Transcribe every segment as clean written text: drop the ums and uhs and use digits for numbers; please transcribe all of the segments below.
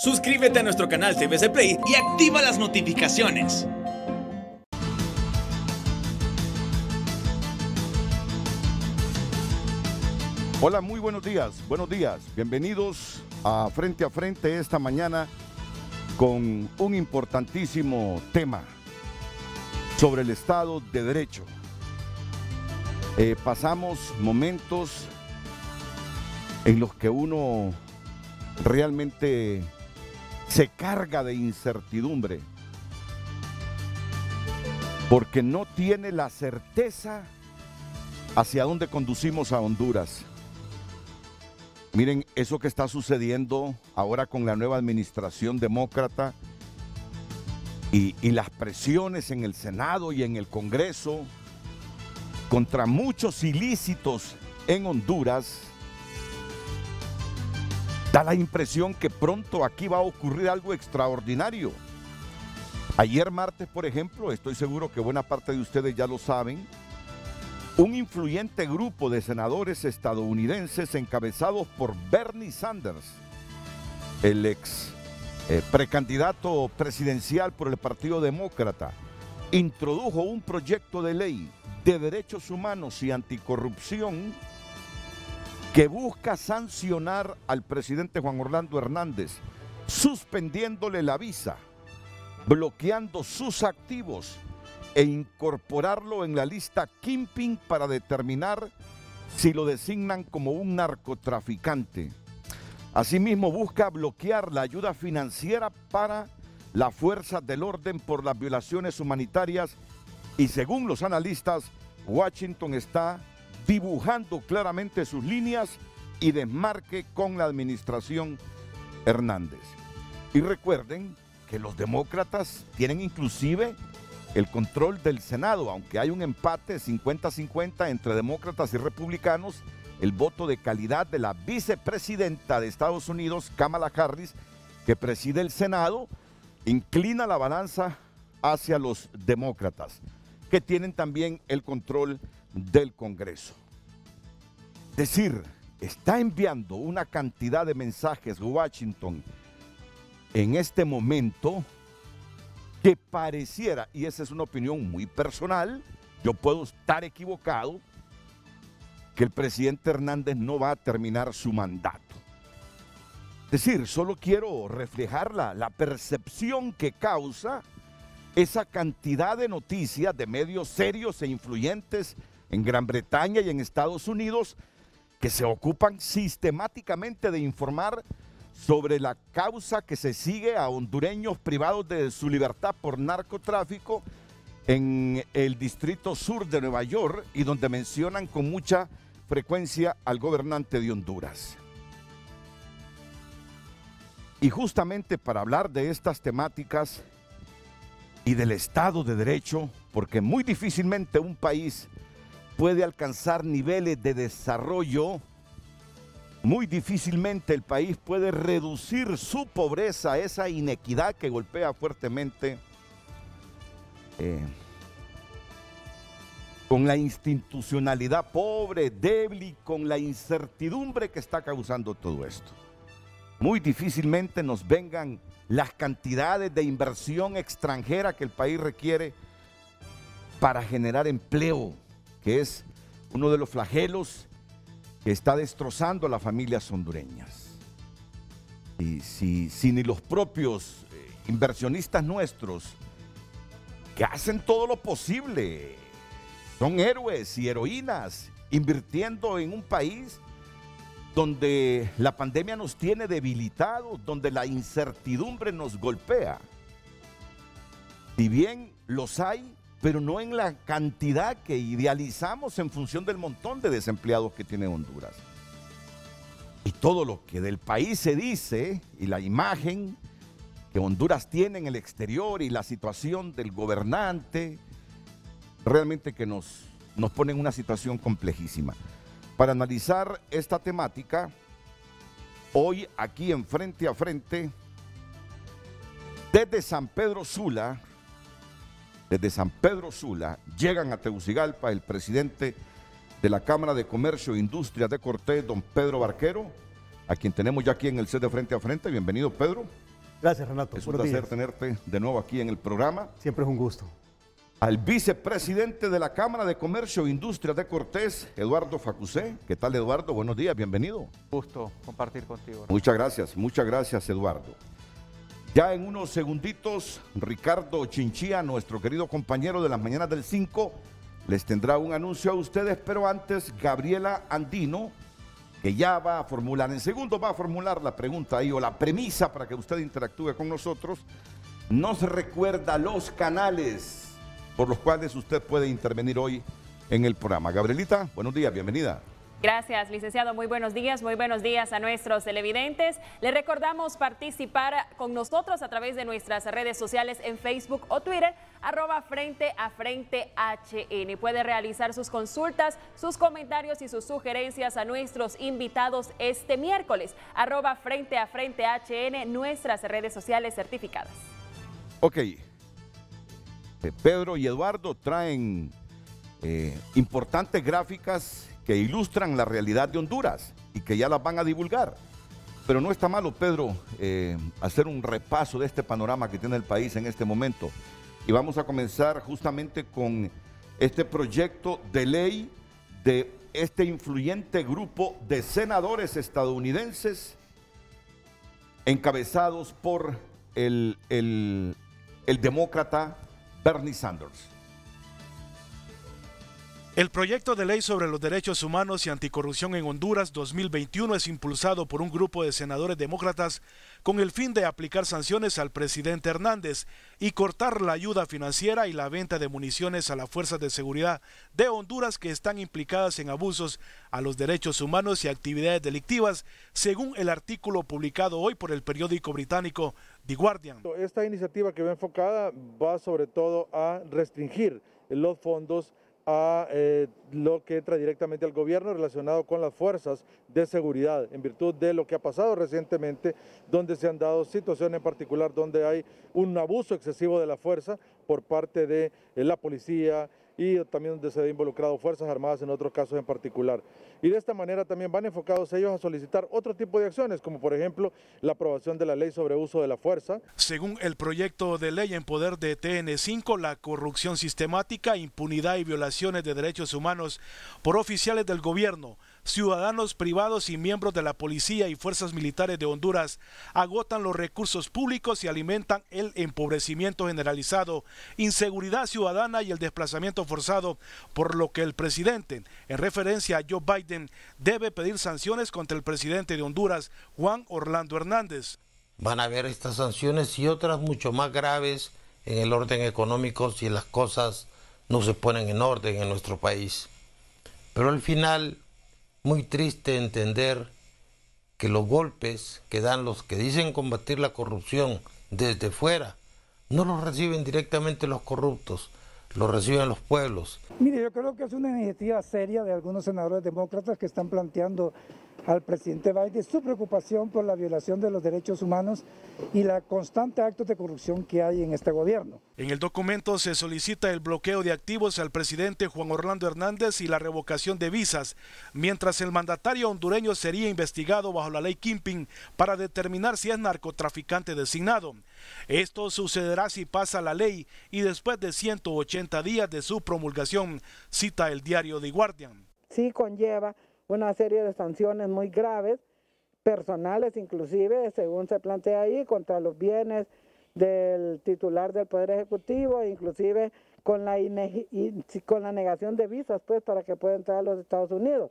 Suscríbete a nuestro canal CBC Play y activa las notificaciones. Hola, muy buenos días, bienvenidos a Frente esta mañana con un importantísimo tema sobre el Estado de Derecho. Pasamos momentos en los que uno realmente se carga de incertidumbre porque no tiene la certeza hacia dónde conducimos a Honduras. Miren, eso que está sucediendo ahora con la nueva administración demócrata y las presiones en el Senado y en el Congreso contra muchos ilícitos en Honduras, da la impresión que pronto aquí va a ocurrir algo extraordinario. Ayer martes, por ejemplo, estoy seguro que buena parte de ustedes ya lo saben, un influyente grupo de senadores estadounidenses encabezados por Bernie Sanders, el ex precandidato presidencial por el Partido Demócrata, introdujo un proyecto de ley de derechos humanos y anticorrupción que busca sancionar al presidente Juan Orlando Hernández, suspendiéndole la visa, bloqueando sus activos e incorporarlo en la lista Kingpin para determinar si lo designan como un narcotraficante. Asimismo, busca bloquear la ayuda financiera para las fuerzas del orden por las violaciones humanitarias y, según los analistas, Washington está dibujando claramente sus líneas y desmarque con la administración Hernández. Y recuerden que los demócratas tienen inclusive el control del Senado, aunque hay un empate 50-50 entre demócratas y republicanos. El voto de calidad de la vicepresidenta de Estados Unidos, Kamala Harris, que preside el Senado, inclina la balanza hacia los demócratas, que tienen también el control del Congreso. Es decir, está enviando una cantidad de mensajes Washington en este momento que pareciera, y esa es una opinión muy personal, yo puedo estar equivocado, que el presidente Hernández no va a terminar su mandato. Es decir, solo quiero reflejar la percepción que causa esa cantidad de noticias de medios serios e influyentes en Gran Bretaña y en Estados Unidos que se ocupan sistemáticamente de informar sobre la causa que se sigue a hondureños privados de su libertad por narcotráfico en el distrito sur de Nueva York, y donde mencionan con mucha frecuencia al gobernante de Honduras. Y justamente para hablar de estas temáticas y del Estado de Derecho, porque muy difícilmente un país puede alcanzar niveles de desarrollo, muy difícilmente el país puede reducir su pobreza, esa inequidad que golpea fuertemente, con la institucionalidad pobre, débil, y con la incertidumbre que está causando todo esto. Muy difícilmente nos vengan las cantidades de inversión extranjera que el país requiere para generar empleo, que es uno de los flagelos que está destrozando a las familias hondureñas. Y si ni los propios inversionistas nuestros, que hacen todo lo posible, son héroes y heroínas, invirtiendo en un país donde la pandemia nos tiene debilitados, donde la incertidumbre nos golpea. Si bien los hay, pero no en la cantidad que idealizamos en función del montón de desempleados que tiene Honduras. Y todo lo que del país se dice y la imagen que Honduras tiene en el exterior y la situación del gobernante, realmente que nos pone en una situación complejísima. Para analizar esta temática, hoy aquí en Frente a Frente, desde San Pedro Sula, llegan a Tegucigalpa el presidente de la Cámara de Comercio e Industrias de Cortés, don Pedro Barquero, a quien tenemos ya aquí en el set de Frente a Frente. Bienvenido, Pedro. Gracias, Renato. Es un placer tenerte de nuevo aquí en el programa. Siempre es un gusto. Al vicepresidente de la Cámara de Comercio e Industria de Cortés, Eduardo Facusé. ¿Qué tal, Eduardo? Buenos días, bienvenido. Gusto compartir contigo. Muchas gracias, Eduardo. Ya en unos segunditos, Ricardo Chinchilla, nuestro querido compañero de las mañanas del 5, les tendrá un anuncio a ustedes, pero antes, Gabriela Andino, que ya va a formular, en segundo va a formular la pregunta ahí o la premisa para que usted interactúe con nosotros, nos recuerda los canales por los cuales usted puede intervenir hoy en el programa. Gabrielita, buenos días, bienvenida. Gracias, licenciado. Muy buenos días a nuestros televidentes. Les recordamos participar con nosotros a través de nuestras redes sociales en Facebook o Twitter, @Frente a Frente HN. Puede realizar sus consultas, sus comentarios y sus sugerencias a nuestros invitados este miércoles, @Frente a Frente HN, nuestras redes sociales certificadas. Ok. Pedro y Eduardo traen importantes gráficas que ilustran la realidad de Honduras y que ya las van a divulgar. Pero no está malo, Pedro, hacer un repaso de este panorama que tiene el país en este momento. Y vamos a comenzar justamente con este proyecto de ley de este influyente grupo de senadores estadounidenses encabezados por el demócrata Bernie Sanders. El proyecto de ley sobre los derechos humanos y anticorrupción en Honduras 2021 es impulsado por un grupo de senadores demócratas con el fin de aplicar sanciones al presidente Hernández y cortar la ayuda financiera y la venta de municiones a las fuerzas de seguridad de Honduras que están implicadas en abusos a los derechos humanos y actividades delictivas, según el artículo publicado hoy por el periódico británico The Guardian. Esta iniciativa que va enfocada va sobre todo a restringir los fondos a lo que entra directamente al gobierno relacionado con las fuerzas de seguridad, en virtud de lo que ha pasado recientemente, donde se han dado situaciones en particular donde hay un abuso excesivo de la fuerza por parte de la policía y también donde se han involucrado Fuerzas Armadas en otros casos en particular. Y de esta manera también van enfocados ellos a solicitar otro tipo de acciones, como por ejemplo la aprobación de la ley sobre uso de la fuerza. Según el proyecto de ley en poder de TN5, la corrupción sistemática, impunidad y violaciones de derechos humanos por oficiales del gobierno, ciudadanos privados y miembros de la policía y fuerzas militares de Honduras agotan los recursos públicos y alimentan el empobrecimiento generalizado, inseguridad ciudadana y el desplazamiento forzado, por lo que el presidente, en referencia a Joe Biden, debe pedir sanciones contra el presidente de Honduras, Juan Orlando Hernández. Van a haber estas sanciones y otras mucho más graves en el orden económico si las cosas no se ponen en orden en nuestro país. Pero al final, muy triste entender que los golpes que dan los que dicen combatir la corrupción desde fuera, no los reciben directamente los corruptos, los reciben los pueblos. Mire, yo creo que es una iniciativa seria de algunos senadores demócratas que están planteando al presidente Biden su preocupación por la violación de los derechos humanos y la constante actos de corrupción que hay en este gobierno. En el documento se solicita el bloqueo de activos al presidente Juan Orlando Hernández y la revocación de visas, mientras el mandatario hondureño sería investigado bajo la ley Kingpin para determinar si es narcotraficante designado. Esto sucederá si pasa la ley y después de 180 días de su promulgación, cita el diario The Guardian. Sí conlleva una serie de sanciones muy graves, personales inclusive, según se plantea ahí, contra los bienes del titular del Poder Ejecutivo, inclusive con la negación de visas pues para que pueda entrar a los Estados Unidos.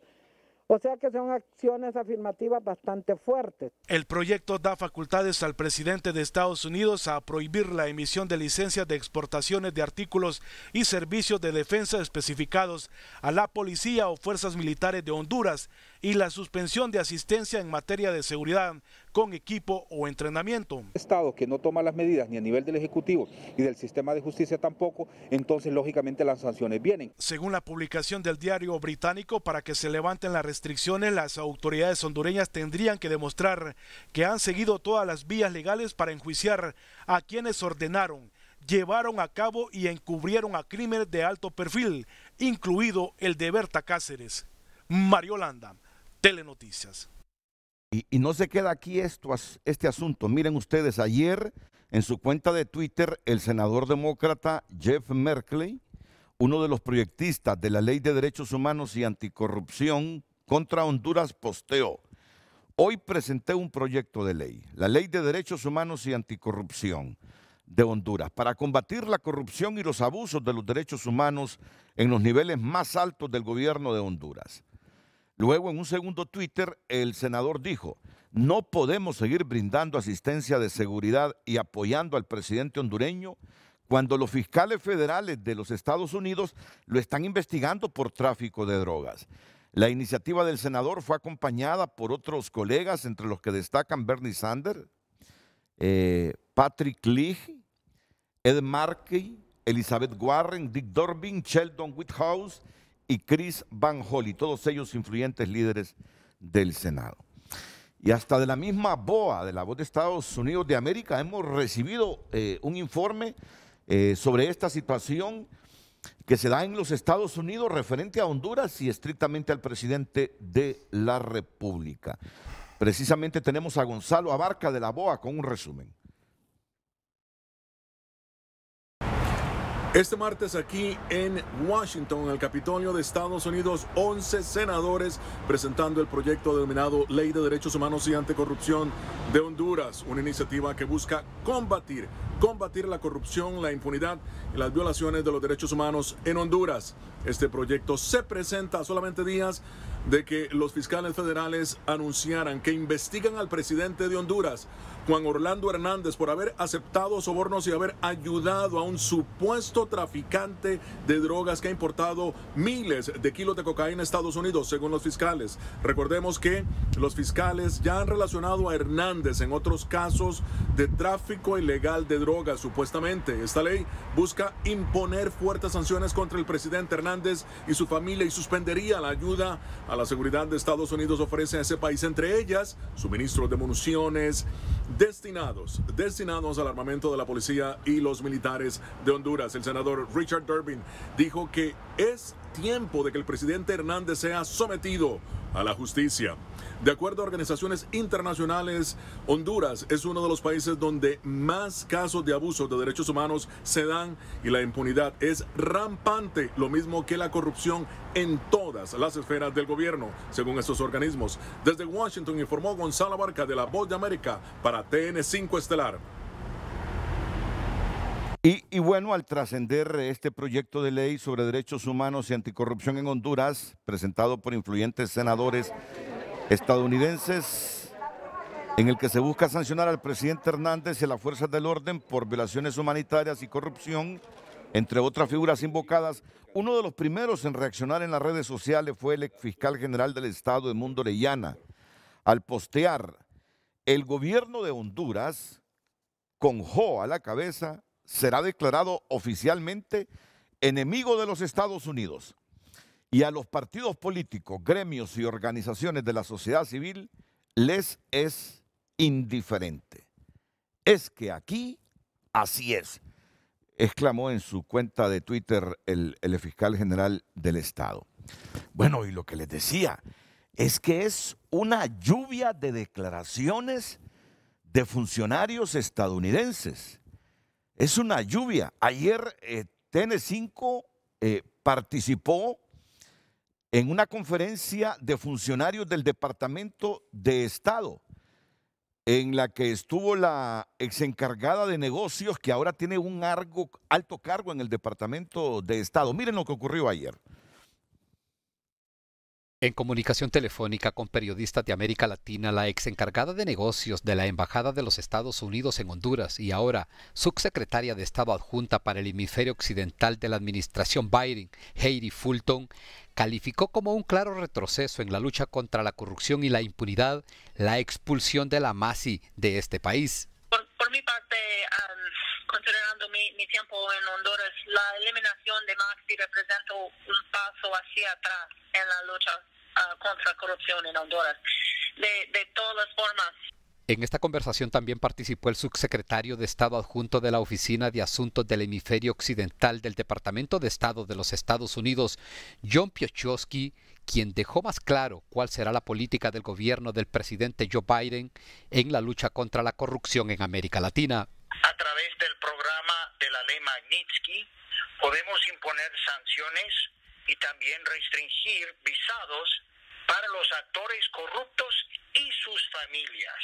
O sea que son acciones afirmativas bastante fuertes. El proyecto da facultades al presidente de Estados Unidos a prohibir la emisión de licencias de exportaciones de artículos y servicios de defensa especificados a la policía o fuerzas militares de Honduras y la suspensión de asistencia en materia de seguridad con equipo o entrenamiento. Estado que no toma las medidas ni a nivel del Ejecutivo y del sistema de justicia tampoco, entonces lógicamente las sanciones vienen. Según la publicación del diario británico, para que se levanten las restricciones, las autoridades hondureñas tendrían que demostrar que han seguido todas las vías legales para enjuiciar a quienes ordenaron, llevaron a cabo y encubrieron a crímenes de alto perfil, incluido el de Berta Cáceres. Mario Landa, Telenoticias. Y no se queda aquí este asunto. Miren ustedes, ayer en su cuenta de Twitter, el senador demócrata Jeff Merkley, uno de los proyectistas de la Ley de Derechos Humanos y Anticorrupción contra Honduras, posteó: hoy presenté un proyecto de ley, la Ley de Derechos Humanos y Anticorrupción de Honduras, para combatir la corrupción y los abusos de los derechos humanos en los niveles más altos del gobierno de Honduras. Luego, en un segundo Twitter, el senador dijo: no podemos seguir brindando asistencia de seguridad y apoyando al presidente hondureño cuando los fiscales federales de los Estados Unidos lo están investigando por tráfico de drogas. La iniciativa del senador fue acompañada por otros colegas, entre los que destacan Bernie Sanders, Patrick Leahy, Ed Markey, Elizabeth Warren, Dick Durbin, Sheldon Whitehouse y Chris Van Holly, todos ellos influyentes líderes del Senado. Y hasta de la misma BOA, de la Voz de Estados Unidos de América, hemos recibido un informe sobre esta situación que se da en los Estados Unidos referente a Honduras y estrictamente al presidente de la República. Precisamente tenemos a Gonzalo Abarca de la BOA con un resumen. Este martes aquí en Washington, en el Capitolio de Estados Unidos, 11 senadores presentando el proyecto denominado Ley de Derechos Humanos y Anticorrupción de Honduras, una iniciativa que busca combatir la corrupción, la impunidad y las violaciones de los derechos humanos en Honduras. Este proyecto se presenta a solamente días de que los fiscales federales anunciaran que investigan al presidente de Honduras, Juan Orlando Hernández, por haber aceptado sobornos y haber ayudado a un supuesto traficante de drogas que ha importado miles de kilos de cocaína a Estados Unidos, según los fiscales. Recordemos que los fiscales ya han relacionado a Hernández en otros casos de tráfico ilegal de drogas, supuestamente. Esta ley busca imponer fuertes sanciones contra el presidente Hernández y su familia y suspendería la ayuda a la seguridad de Estados Unidos ofrece a ese país, entre ellas suministros de municiones destinados al armamento de la policía y los militares de Honduras. El senador Richard Durbin dijo que es tiempo de que el presidente Hernández sea sometido a la justicia. De acuerdo a organizaciones internacionales, Honduras es uno de los países donde más casos de abuso de derechos humanos se dan y la impunidad es rampante, lo mismo que la corrupción en todas las esferas del gobierno, según estos organismos. Desde Washington informó Gonzalo Abarca de La Voz de América para TN5 Estelar. Y bueno, al trascender este proyecto de ley sobre derechos humanos y anticorrupción en Honduras, presentado por influyentes senadores estadounidenses, en el que se busca sancionar al presidente Hernández y a las fuerzas del orden por violaciones humanitarias y corrupción, entre otras figuras invocadas, uno de los primeros en reaccionar en las redes sociales fue el exfiscal general del Estado, Edmundo Orellana, al postear: el gobierno de Honduras, con Jo a la cabeza, será declarado oficialmente enemigo de los Estados Unidos y a los partidos políticos, gremios y organizaciones de la sociedad civil les es indiferente. Es que aquí así es, exclamó en su cuenta de Twitter el fiscal general del Estado. Bueno, y lo que les decía es que es una lluvia de declaraciones de funcionarios estadounidenses. Es una lluvia. Ayer TN5 participó en una conferencia de funcionarios del Departamento de Estado, en la que estuvo la exencargada de negocios, que ahora tiene un alto cargo en el Departamento de Estado. Miren lo que ocurrió ayer. En comunicación telefónica con periodistas de América Latina, la ex encargada de negocios de la Embajada de los Estados Unidos en Honduras y ahora subsecretaria de Estado adjunta para el hemisferio occidental de la administración Biden, Heidi Fulton, calificó como un claro retroceso en la lucha contra la corrupción y la impunidad la expulsión de la MASI de este país. Por mi parte, considerando mi tiempo en Honduras, la eliminación de MASI representa un paso hacia atrás en la lucha contra la corrupción en Honduras, de todas las formas. En esta conversación también participó el subsecretario de Estado adjunto de la Oficina de Asuntos del Hemisferio Occidental del Departamento de Estado de los Estados Unidos, John Piotrowski, quien dejó más claro cuál será la política del gobierno del presidente Joe Biden en la lucha contra la corrupción en América Latina. A través del programa de la ley Magnitsky podemos imponer sanciones y también restringir visados para los actores corruptos y sus familias.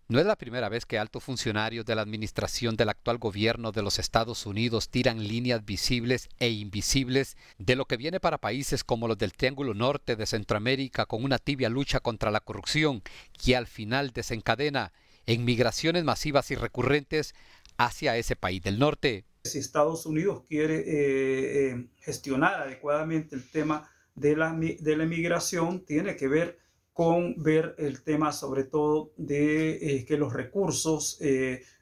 No es la primera vez que altos funcionarios de la administración del actual gobierno de los Estados Unidos tiran líneas visibles e invisibles de lo que viene para países como los del Triángulo Norte de Centroamérica con una tibia lucha contra la corrupción que al final desencadena en migraciones masivas y recurrentes hacia ese país del norte. Si Estados Unidos quiere gestionar adecuadamente el tema de la migración, tiene que ver con ver el tema sobre todo de que los recursos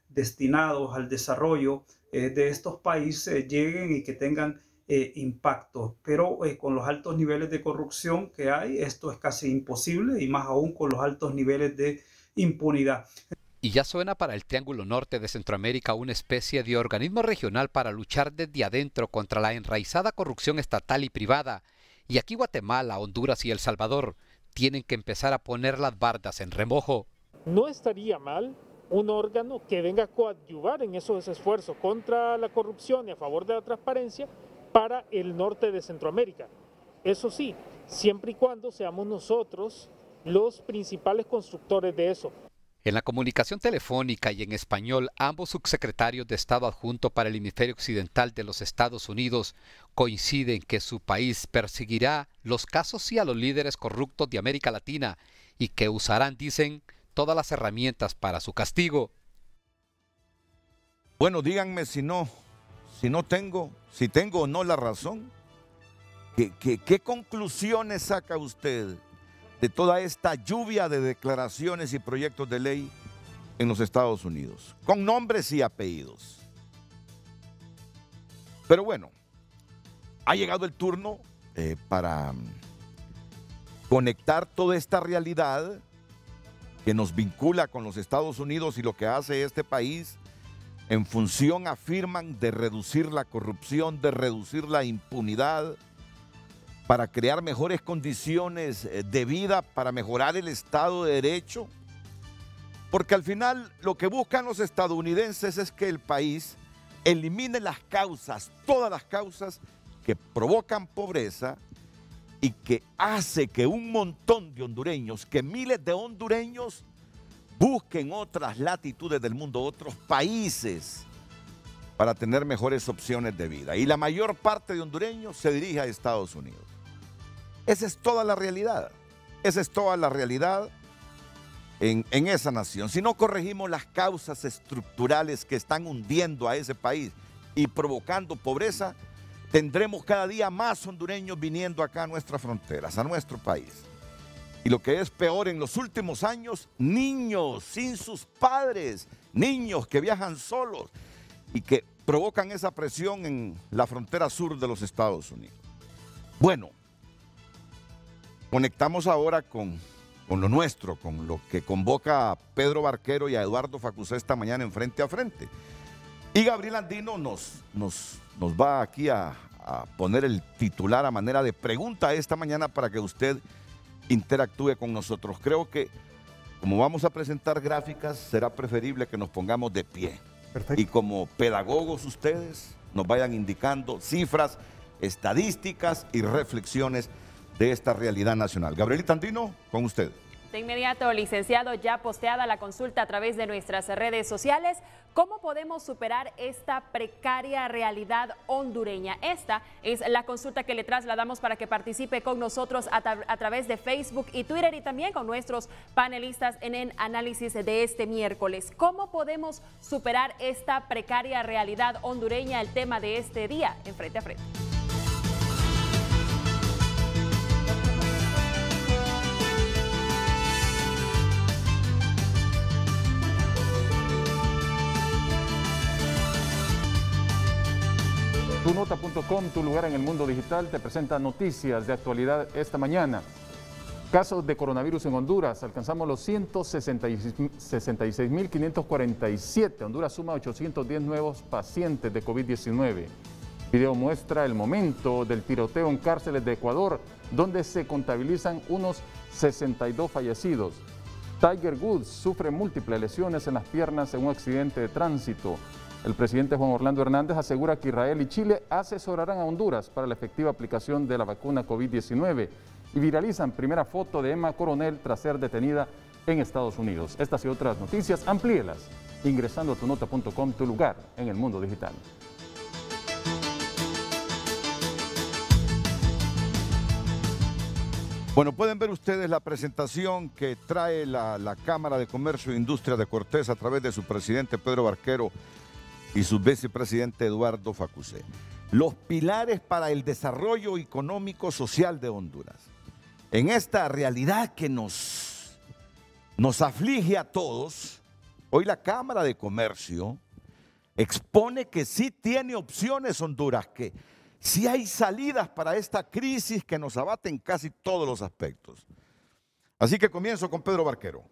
destinados al desarrollo de estos países lleguen y que tengan impacto. Pero con los altos niveles de corrupción que hay, esto es casi imposible, y más aún con los altos niveles de impunidad. Y ya suena para el Triángulo Norte de Centroamérica una especie de organismo regional para luchar desde adentro contra la enraizada corrupción estatal y privada. Y aquí Guatemala, Honduras y El Salvador tienen que empezar a poner las bardas en remojo. No estaría mal un órgano que venga a coadyuvar en esos esfuerzos contra la corrupción y a favor de la transparencia para el norte de Centroamérica. Eso sí, siempre y cuando seamos nosotros los principales constructores de eso. En la comunicación telefónica y en español, ambos subsecretarios de Estado adjunto para el hemisferio occidental de los Estados Unidos coinciden que su país perseguirá los casos y a los líderes corruptos de América Latina y que usarán, dicen, todas las herramientas para su castigo. Bueno, díganme si tengo o no la razón. ¿Qué conclusiones saca usted de toda esta lluvia de declaraciones y proyectos de ley en los Estados Unidos, con nombres y apellidos? Pero bueno, ha llegado el turno para conectar toda esta realidad que nos vincula con los Estados Unidos y lo que hace este país en función, afirman, de reducir la corrupción, de reducir la impunidad, para crear mejores condiciones de vida, para mejorar el Estado de Derecho. Porque al final lo que buscan los estadounidenses es que el país elimine las causas, todas las causas que provocan pobreza y que hace que un montón de hondureños, que miles de hondureños busquen otras latitudes del mundo, otros países, para tener mejores opciones de vida. Y la mayor parte de hondureños se dirige a Estados Unidos. Esa es toda la realidad. Esa es toda la realidad en esa nación. Si no corregimos las causas estructurales que están hundiendo a ese país y provocando pobreza, tendremos cada día más hondureños viniendo acá a nuestras fronteras, a nuestro país. Y lo que es peor, en los últimos años, niños sin sus padres, niños que viajan solos y que provocan esa presión en la frontera sur de los Estados Unidos. Bueno, conectamos ahora con lo nuestro, con lo que convoca a Pedro Barquero y a Eduardo Facusé esta mañana en Frente a Frente. Y Gabriel Andino nos va aquí a poner el titular a manera de pregunta esta mañana para que usted interactúe con nosotros. Creo que como vamos a presentar gráficas, será preferible que nos pongamos de pie. Perfecto. Y como pedagogos ustedes nos vayan indicando cifras, estadísticas y reflexiones de esta realidad nacional. Gabrielita Andino, con usted. De inmediato, licenciado, ya posteada la consulta a través de nuestras redes sociales. ¿Cómo podemos superar esta precaria realidad hondureña? Esta es la consulta que le trasladamos para que participe con nosotros a través de Facebook y Twitter y también con nuestros panelistas en el análisis de este miércoles. ¿Cómo podemos superar esta precaria realidad hondureña? El tema de este día en Frente a Frente. Tunota.com, tu lugar en el mundo digital, te presenta noticias de actualidad esta mañana. Casos de coronavirus en Honduras, alcanzamos los 166.547. Honduras suma 810 nuevos pacientes de COVID-19. Video muestra el momento del tiroteo en cárceles de Ecuador, donde se contabilizan unos 62 fallecidos. Tiger Woods sufre múltiples lesiones en las piernas en un accidente de tránsito. El presidente Juan Orlando Hernández asegura que Israel y Chile asesorarán a Honduras para la efectiva aplicación de la vacuna COVID-19 y viralizan primera foto de Emma Coronel tras ser detenida en Estados Unidos. Estas y otras noticias, amplíelas ingresando a tunota.com, tu lugar en el mundo digital. Bueno, pueden ver ustedes la presentación que trae la Cámara de Comercio e Industria de Cortés a través de su presidente Pedro Barquero y su vicepresidente Eduardo Facusé. Los pilares para el desarrollo económico social de Honduras. En esta realidad que nos aflige a todos, hoy la Cámara de Comercio expone que sí tiene opciones Honduras, que sí hay salidas para esta crisis que nos abate en casi todos los aspectos. Así que comienzo con Pedro Barquero.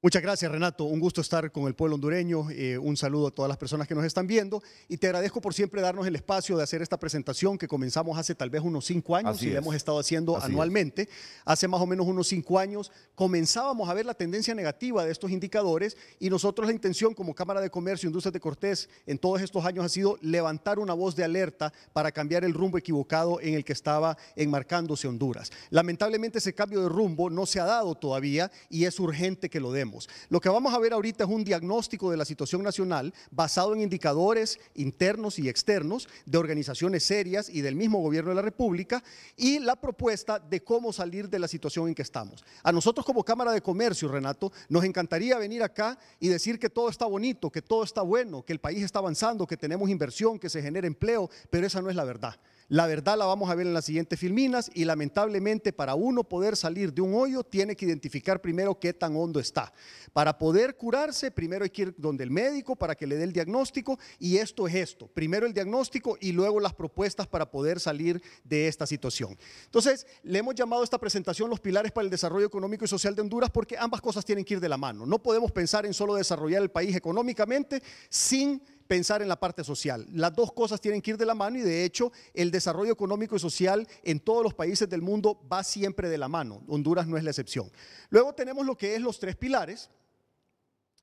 Muchas gracias, Renato. Un gusto estar con el pueblo hondureño. Un saludo a todas las personas que nos están viendo y te agradezco por siempre darnos el espacio de hacer esta presentación que comenzamos hace tal vez unos 5 años y la hemos estado haciendo anualmente. Hace más o menos unos 5 años comenzábamos a ver la tendencia negativa de estos indicadores y nosotros la intención como Cámara de Comercio e Industrias de Cortés en todos estos años ha sido levantar una voz de alerta para cambiar el rumbo equivocado en el que estaba enmarcándose Honduras. Lamentablemente ese cambio de rumbo no se ha dado todavía y es urgente que lo demos. Lo que vamos a ver ahorita es un diagnóstico de la situación nacional basado en indicadores internos y externos de organizaciones serias y del mismo gobierno de la República y la propuesta de cómo salir de la situación en que estamos. A nosotros como Cámara de Comercio, Renato, nos encantaría venir acá y decir que todo está bonito, que todo está bueno, que el país está avanzando, que tenemos inversión, que se genera empleo, pero esa no es la verdad. La verdad la vamos a ver en las siguientes filminas y lamentablemente para uno poder salir de un hoyo tiene que identificar primero qué tan hondo está. Para poder curarse primero hay que ir donde el médico para que le dé el diagnóstico y esto es esto. Primero el diagnóstico y luego las propuestas para poder salir de esta situación. Entonces le hemos llamado a esta presentación los pilares para el desarrollo económico y social de Honduras porque ambas cosas tienen que ir de la mano. No podemos pensar en solo desarrollar el país económicamente sin pensar en la parte social. Las dos cosas tienen que ir de la mano y de hecho el desarrollo económico y social en todos los países del mundo va siempre de la mano. Honduras no es la excepción. Luego tenemos lo que es los 3 pilares,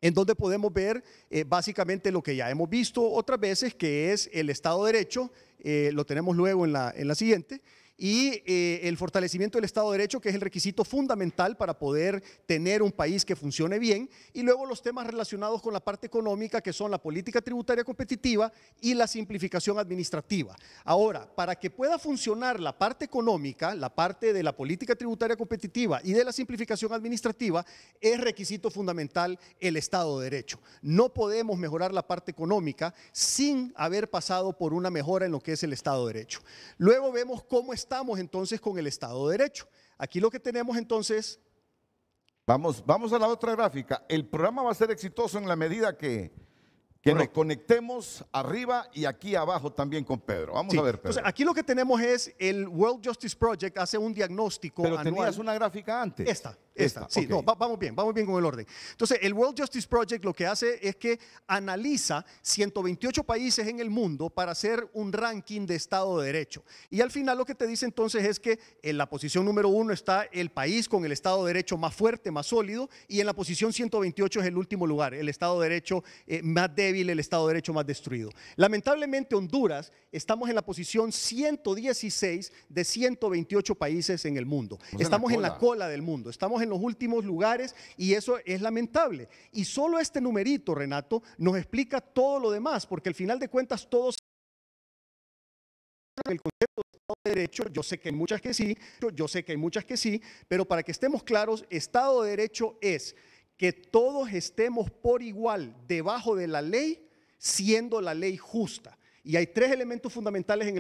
en donde podemos ver básicamente lo que ya hemos visto otras veces, que es el Estado de Derecho, lo tenemos luego en la siguiente, y el fortalecimiento del Estado de Derecho, que es el requisito fundamental para poder tener un país que funcione bien, y luego los temas relacionados con la parte económica, que son la política tributaria competitiva y la simplificación administrativa. Ahora, para que pueda funcionar la parte económica, la parte de la política tributaria competitiva y de la simplificación administrativa, es requisito fundamental el Estado de Derecho. No podemos mejorar la parte económica sin haber pasado por una mejora en lo que es el Estado de Derecho. Luego vemos cómo estamos entonces con el Estado de Derecho. Aquí lo que tenemos entonces... Vamos a la otra gráfica. El programa va a ser exitoso en la medida que nos conectemos arriba y aquí abajo también con Pedro. Vamos a ver, Pedro. Entonces, aquí lo que tenemos es el World Justice Project hace un diagnóstico Pero anual. tenías una gráfica antes. Esta. Sí, okay. No, vamos bien con el orden. Entonces, el World Justice Project lo que hace es que analiza 128 países en el mundo para hacer un ranking de Estado de Derecho. Y al final lo que te dice entonces es que en la posición número 1 está el país con el Estado de Derecho más fuerte, más sólido, y en la posición 128 es el último lugar, el Estado de Derecho más débil, el Estado de Derecho más destruido. Lamentablemente Honduras estamos en la posición 116 de 128 países en el mundo. Estamos en la cola del mundo, estamos en los últimos lugares y eso es lamentable. Y solo este numerito, Renato, nos explica todo lo demás, porque al final de cuentas todos el concepto de Estado de Derecho, yo sé que hay muchas que sí, pero para que estemos claros, Estado de Derecho es que todos estemos por igual debajo de la ley, siendo la ley justa. Y hay 3 elementos fundamentales en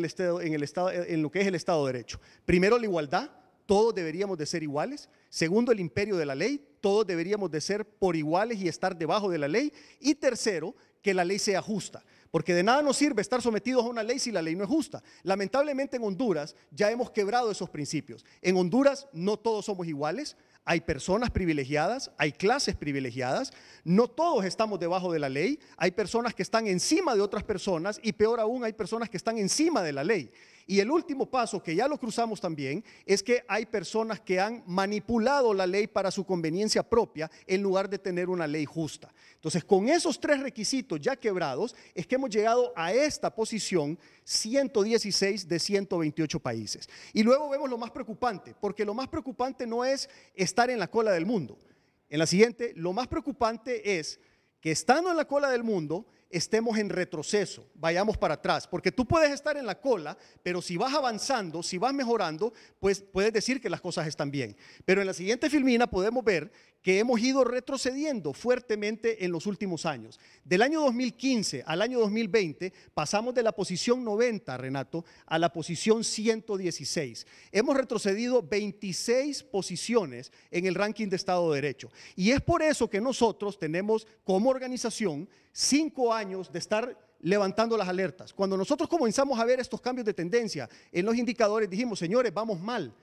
lo que es el Estado de Derecho. Primero, la igualdad. Todos deberíamos de ser iguales. Segundo, el imperio de la ley. Todos deberíamos de ser por iguales y estar debajo de la ley. Y tercero, que la ley sea justa. Porque de nada nos sirve estar sometidos a una ley si la ley no es justa. Lamentablemente en Honduras ya hemos quebrado esos principios. En Honduras no todos somos iguales. hay personas privilegiadas, hay clases privilegiadas, no todos estamos debajo de la ley, hay personas que están encima de otras personas y peor aún hay personas que están encima de la ley. Y el último paso, que ya lo cruzamos también, es que hay personas que han manipulado la ley para su conveniencia propia en lugar de tener una ley justa. Entonces, con esos tres requisitos ya quebrados, es que hemos llegado a esta posición 116 de 128 países. Y luego vemos lo más preocupante, porque lo más preocupante no es estar en la cola del mundo. En la siguiente, lo más preocupante es que estando en la cola del mundo, estemos en retroceso, vayamos para atrás, porque tú puedes estar en la cola, pero si vas avanzando, si vas mejorando, pues puedes decir que las cosas están bien. Pero en la siguiente filmina podemos ver que hemos ido retrocediendo fuertemente en los últimos años. Del año 2015 al año 2020 pasamos de la posición 90, Renato, a la posición 116. Hemos retrocedido 26 posiciones en el ranking de Estado de Derecho. Y es por eso que nosotros tenemos como organización 5 años de estar levantando las alertas. Cuando nosotros comenzamos a ver estos cambios de tendencia en los indicadores, dijimos, señores, vamos mal.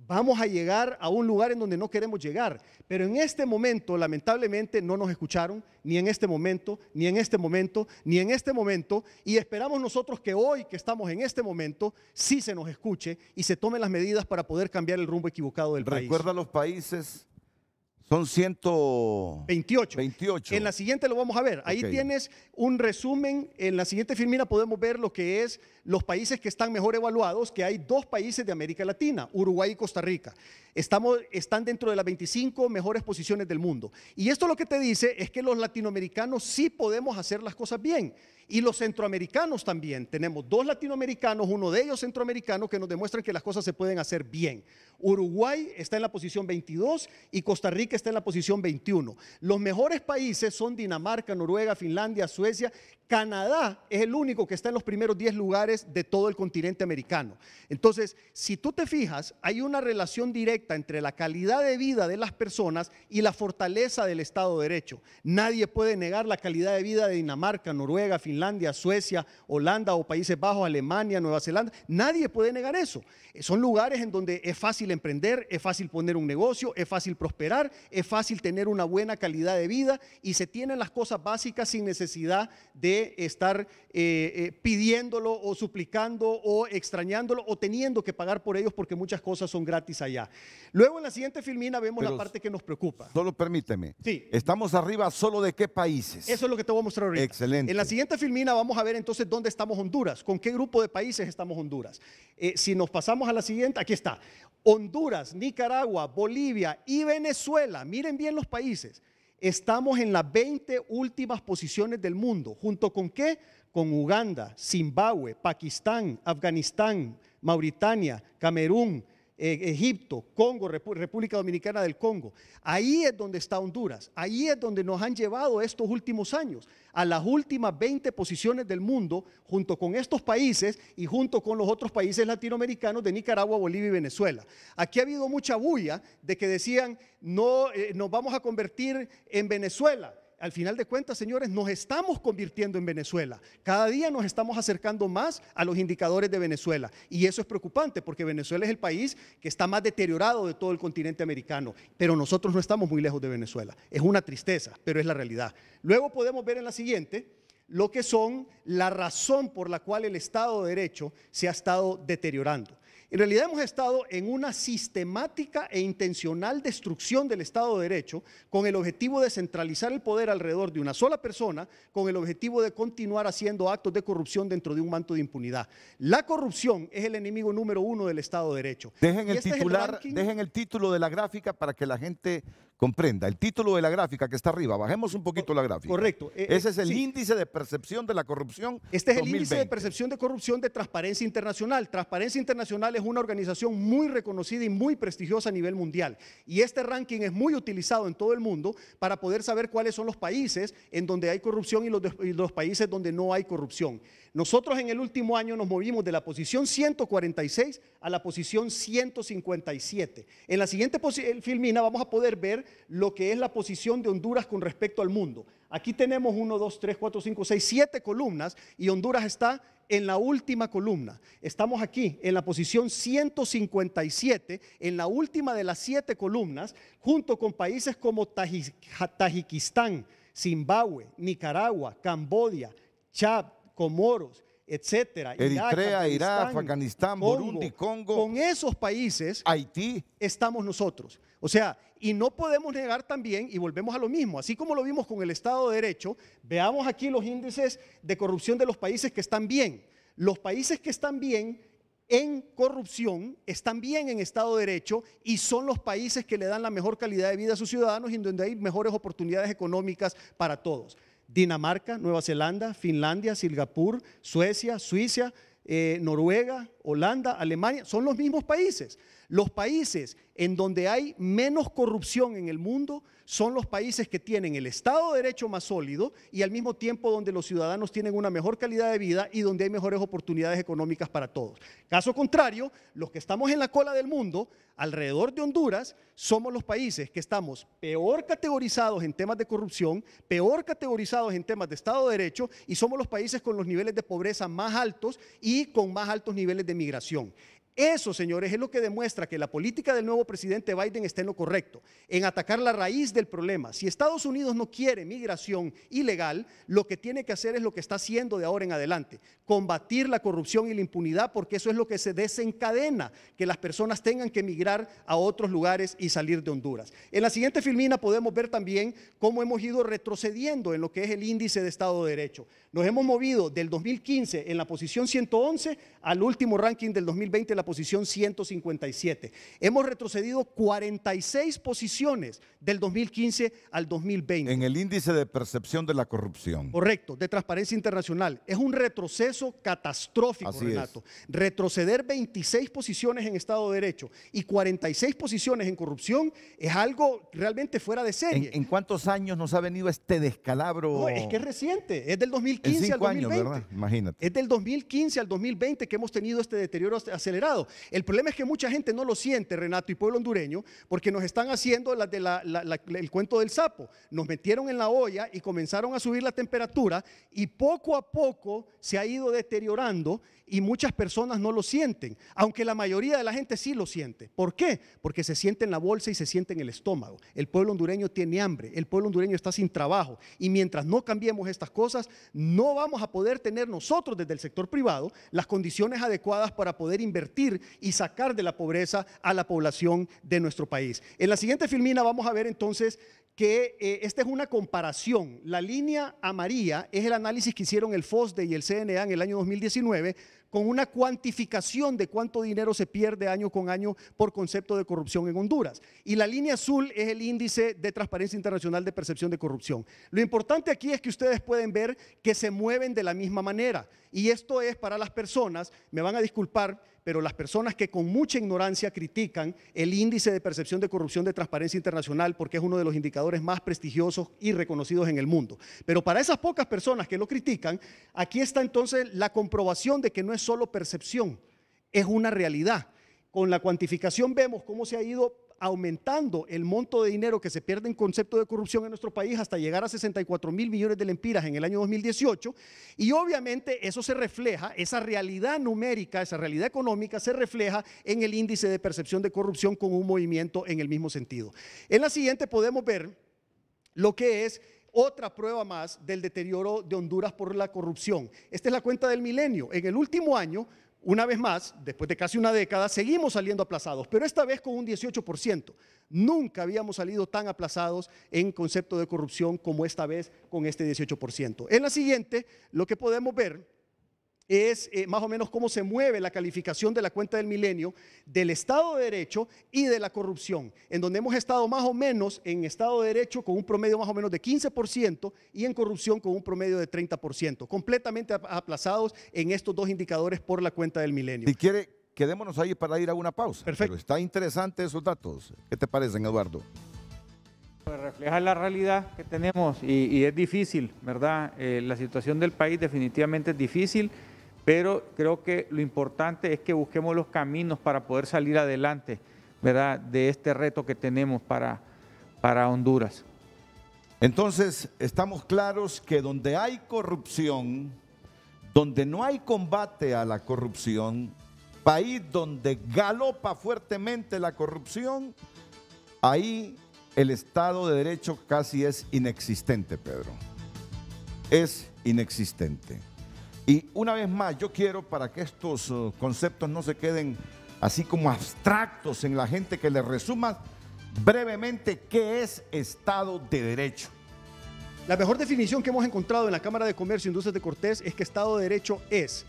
Vamos a llegar a un lugar en donde no queremos llegar, pero en este momento lamentablemente no nos escucharon, ni en este momento, ni en este momento, ni en este momento, y esperamos nosotros que hoy que estamos en este momento sí se nos escuche y se tomen las medidas para poder cambiar el rumbo equivocado del país. Recuerda los países, son 128. En la siguiente lo vamos a ver. Ahí tienes un resumen. En la siguiente filmina podemos ver lo que es los países que están mejor evaluados, que hay 2 países de América Latina, Uruguay y Costa Rica. Están dentro de las 25 mejores posiciones del mundo. Y esto lo que te dice es que los latinoamericanos sí podemos hacer las cosas bien. Y los centroamericanos también. Tenemos 2 latinoamericanos, uno de ellos centroamericano, que nos demuestran que las cosas se pueden hacer bien. Uruguay está en la posición 22 y Costa Rica está en la posición 21. Los mejores países son Dinamarca, Noruega, Finlandia, Suecia. Canadá es el único que está en los primeros 10 lugares de todo el continente americano. Entonces, si tú te fijas, hay una relación directa entre la calidad de vida de las personas y la fortaleza del Estado de Derecho. Nadie puede negar la calidad de vida de Dinamarca, Noruega, Finlandia, Suecia, Holanda o Países Bajos, Alemania, Nueva Zelanda. Nadie puede negar eso. Son lugares en donde es fácil emprender, es fácil poner un negocio, es fácil prosperar, es fácil tener una buena calidad de vida y se tienen las cosas básicas sin necesidad de estar pidiéndolo o suplicando o extrañándolo o teniendo que pagar por ellos porque muchas cosas son gratis allá. Luego en la siguiente filmina vemos la parte que nos preocupa. Solo permíteme. Sí. ¿Estamos arriba solo de qué países? Eso es lo que te voy a mostrar ahorita. Excelente. En la siguiente filmina vamos a ver entonces dónde estamos Honduras, con qué grupo de países estamos Honduras. Si nos pasamos a la siguiente, aquí está. Honduras, Nicaragua, Bolivia y Venezuela. Miren bien los países. Estamos en las 20 últimas posiciones del mundo. ¿Junto con qué? Con Uganda, Zimbabue, Pakistán, Afganistán, Mauritania, Camerún, Egipto, Congo, República Dominicana del Congo. Ahí es donde está Honduras. Ahí es donde nos han llevado estos últimos años, a las últimas 20 posiciones del mundo, junto con estos países y junto con los otros países latinoamericanos de Nicaragua, Bolivia y Venezuela. Aquí ha habido mucha bulla de que decían, no, nos vamos a convertir en Venezuela. Al final de cuentas, señores, nos estamos convirtiendo en Venezuela. Cada día nos estamos acercando más a los indicadores de Venezuela. Y eso es preocupante porque Venezuela es el país que está más deteriorado de todo el continente americano. Pero nosotros no estamos muy lejos de Venezuela. Es una tristeza, pero es la realidad. Luego podemos ver en la siguiente lo que son la razón por la cual el Estado de Derecho se ha estado deteriorando. En realidad hemos estado en una sistemática e intencional destrucción del Estado de Derecho con el objetivo de centralizar el poder alrededor de una sola persona, con el objetivo de continuar haciendo actos de corrupción dentro de un manto de impunidad. La corrupción es el enemigo número 1 del Estado de Derecho. Dejen el titular, dejen el título de la gráfica para que la gente comprenda. El título de la gráfica que está arriba, bajemos un poquito la gráfica. Correcto. Ese es el índice de percepción de la corrupción. Este es 2020. el índice de percepción de corrupción de Transparencia Internacional. Transparencia Internacional es una organización muy reconocida y muy prestigiosa a nivel mundial. Y este ranking es muy utilizado en todo el mundo para poder saber cuáles son los países en donde hay corrupción y los países donde no hay corrupción. Nosotros en el último año nos movimos de la posición 146 a la posición 157. En la siguiente filmina vamos a poder ver lo que es la posición de Honduras con respecto al mundo. Aquí tenemos 1, 2, 3, 4, 5, 6, 7 columnas y Honduras está en la última columna. Estamos aquí en la posición 157, en la última de las 7 columnas, junto con países como Tayikistán, Zimbabue, Nicaragua, Camboya, Chad, Comoros, etcétera. Eritrea, Irak, Afganistán, Burundi, Congo. Con esos países, Haití, estamos nosotros. O sea, y no podemos negar también, y volvemos a lo mismo, así como lo vimos con el Estado de Derecho, veamos aquí los índices de corrupción de los países que están bien. Los países que están bien en corrupción están bien en Estado de Derecho y son los países que le dan la mejor calidad de vida a sus ciudadanos y donde hay mejores oportunidades económicas para todos. Dinamarca, Nueva Zelanda, Finlandia, Singapur, Suecia, Suiza, Noruega, Holanda, Alemania, son los mismos países. Los países en donde hay menos corrupción en el mundo son los países que tienen el Estado de Derecho más sólido y al mismo tiempo donde los ciudadanos tienen una mejor calidad de vida y donde hay mejores oportunidades económicas para todos. Caso contrario, los que estamos en la cola del mundo, alrededor de Honduras, somos los países que estamos peor categorizados en temas de corrupción, peor categorizados en temas de Estado de Derecho y somos los países con los niveles de pobreza más altos y con más altos niveles de migración. Eso, señores, es lo que demuestra que la política del nuevo presidente Biden está en lo correcto, en atacar la raíz del problema. Si Estados Unidos no quiere migración ilegal, lo que tiene que hacer es lo que está haciendo de ahora en adelante, combatir la corrupción y la impunidad, porque eso es lo que se desencadena, que las personas tengan que migrar a otros lugares y salir de Honduras. En la siguiente filmina podemos ver también cómo hemos ido retrocediendo en lo que es el índice de Estado de Derecho. Nos hemos movido del 2015 en la posición 111 al último ranking del 2020 en la posición 157. Hemos retrocedido 46 posiciones del 2015 al 2020. En el índice de percepción de la corrupción. Correcto, de Transparencia Internacional. Es un retroceso catastrófico, Así Renato. Retroceder 26 posiciones en Estado de Derecho y 46 posiciones en corrupción es algo realmente fuera de serie. ¿En cuántos años nos ha venido este descalabro? No, es que es reciente, es del 2015 en 5 al 2020. años, ¿verdad? Imagínate. Es del 2015 al 2020 que hemos tenido este deterioro acelerado. El problema es que mucha gente no lo siente, Renato y pueblo hondureño, porque nos están haciendo el cuento del sapo. Nos metieron en la olla y comenzaron a subir la temperatura y poco a poco se ha ido deteriorando y muchas personas no lo sienten, aunque la mayoría de la gente sí lo siente. ¿Por qué? Porque se siente en la bolsa y se siente en el estómago. El pueblo hondureño tiene hambre, el pueblo hondureño está sin trabajo y mientras no cambiemos estas cosas, no vamos a poder tener nosotros desde el sector privado las condiciones adecuadas para poder invertir y sacar de la pobreza a la población de nuestro país. En la siguiente filmina vamos a ver entonces que esta es una comparación. La línea amarilla es el análisis que hicieron el FOSDE y el CNA en el año 2019 con una cuantificación de cuánto dinero se pierde año con año por concepto de corrupción en Honduras. Y la línea azul es el índice de Transparencia Internacional de Percepción de Corrupción. Lo importante aquí es que ustedes pueden ver que se mueven de la misma manera. Y esto es para las personas, me van a disculpar, pero las personas que con mucha ignorancia critican el índice de percepción de corrupción de Transparencia Internacional porque es uno de los indicadores más prestigiosos y reconocidos en el mundo. Pero para esas pocas personas que lo critican, aquí está entonces la comprobación de que no es solo percepción, es una realidad. Con la cuantificación vemos cómo se ha ido aumentando el monto de dinero que se pierde en concepto de corrupción en nuestro país hasta llegar a 64,000 millones de lempiras en el año 2018 y obviamente eso se refleja, esa realidad numérica, esa realidad económica se refleja en el índice de percepción de corrupción con un movimiento en el mismo sentido. En la siguiente podemos ver lo que es otra prueba más del deterioro de Honduras por la corrupción. Esta es la cuenta del milenio. En el último año, una vez más, después de casi una década, seguimos saliendo aplazados, pero esta vez con un 18%. Nunca habíamos salido tan aplazados en concepto de corrupción como esta vez con este 18%. En la siguiente, lo que podemos ver es más o menos cómo se mueve la calificación de la cuenta del milenio del Estado de Derecho y de la corrupción, en donde hemos estado más o menos en Estado de Derecho con un promedio más o menos de 15% y en corrupción con un promedio de 30%, completamente aplazados en estos dos indicadores por la cuenta del milenio. Si quiere, quedémonos ahí para ir a una pausa. Perfecto. Pero está interesante esos datos. ¿Qué te parecen, Eduardo? Refleja la realidad que tenemos y es difícil, ¿verdad? La situación del país definitivamente es difícil, pero creo que lo importante es que busquemos los caminos para poder salir adelante, ¿verdad?, de este reto que tenemos para Honduras. Entonces, estamos claros que donde hay corrupción, donde no hay combate a la corrupción, país donde galopa fuertemente la corrupción, ahí el Estado de Derecho casi es inexistente, Pedro. Es inexistente. Y una vez más, yo quiero, para que estos conceptos no se queden así como abstractos en la gente, que les resuma brevemente qué es Estado de Derecho. La mejor definición que hemos encontrado en la Cámara de Comercio e Industrias de Cortés es que Estado de Derecho es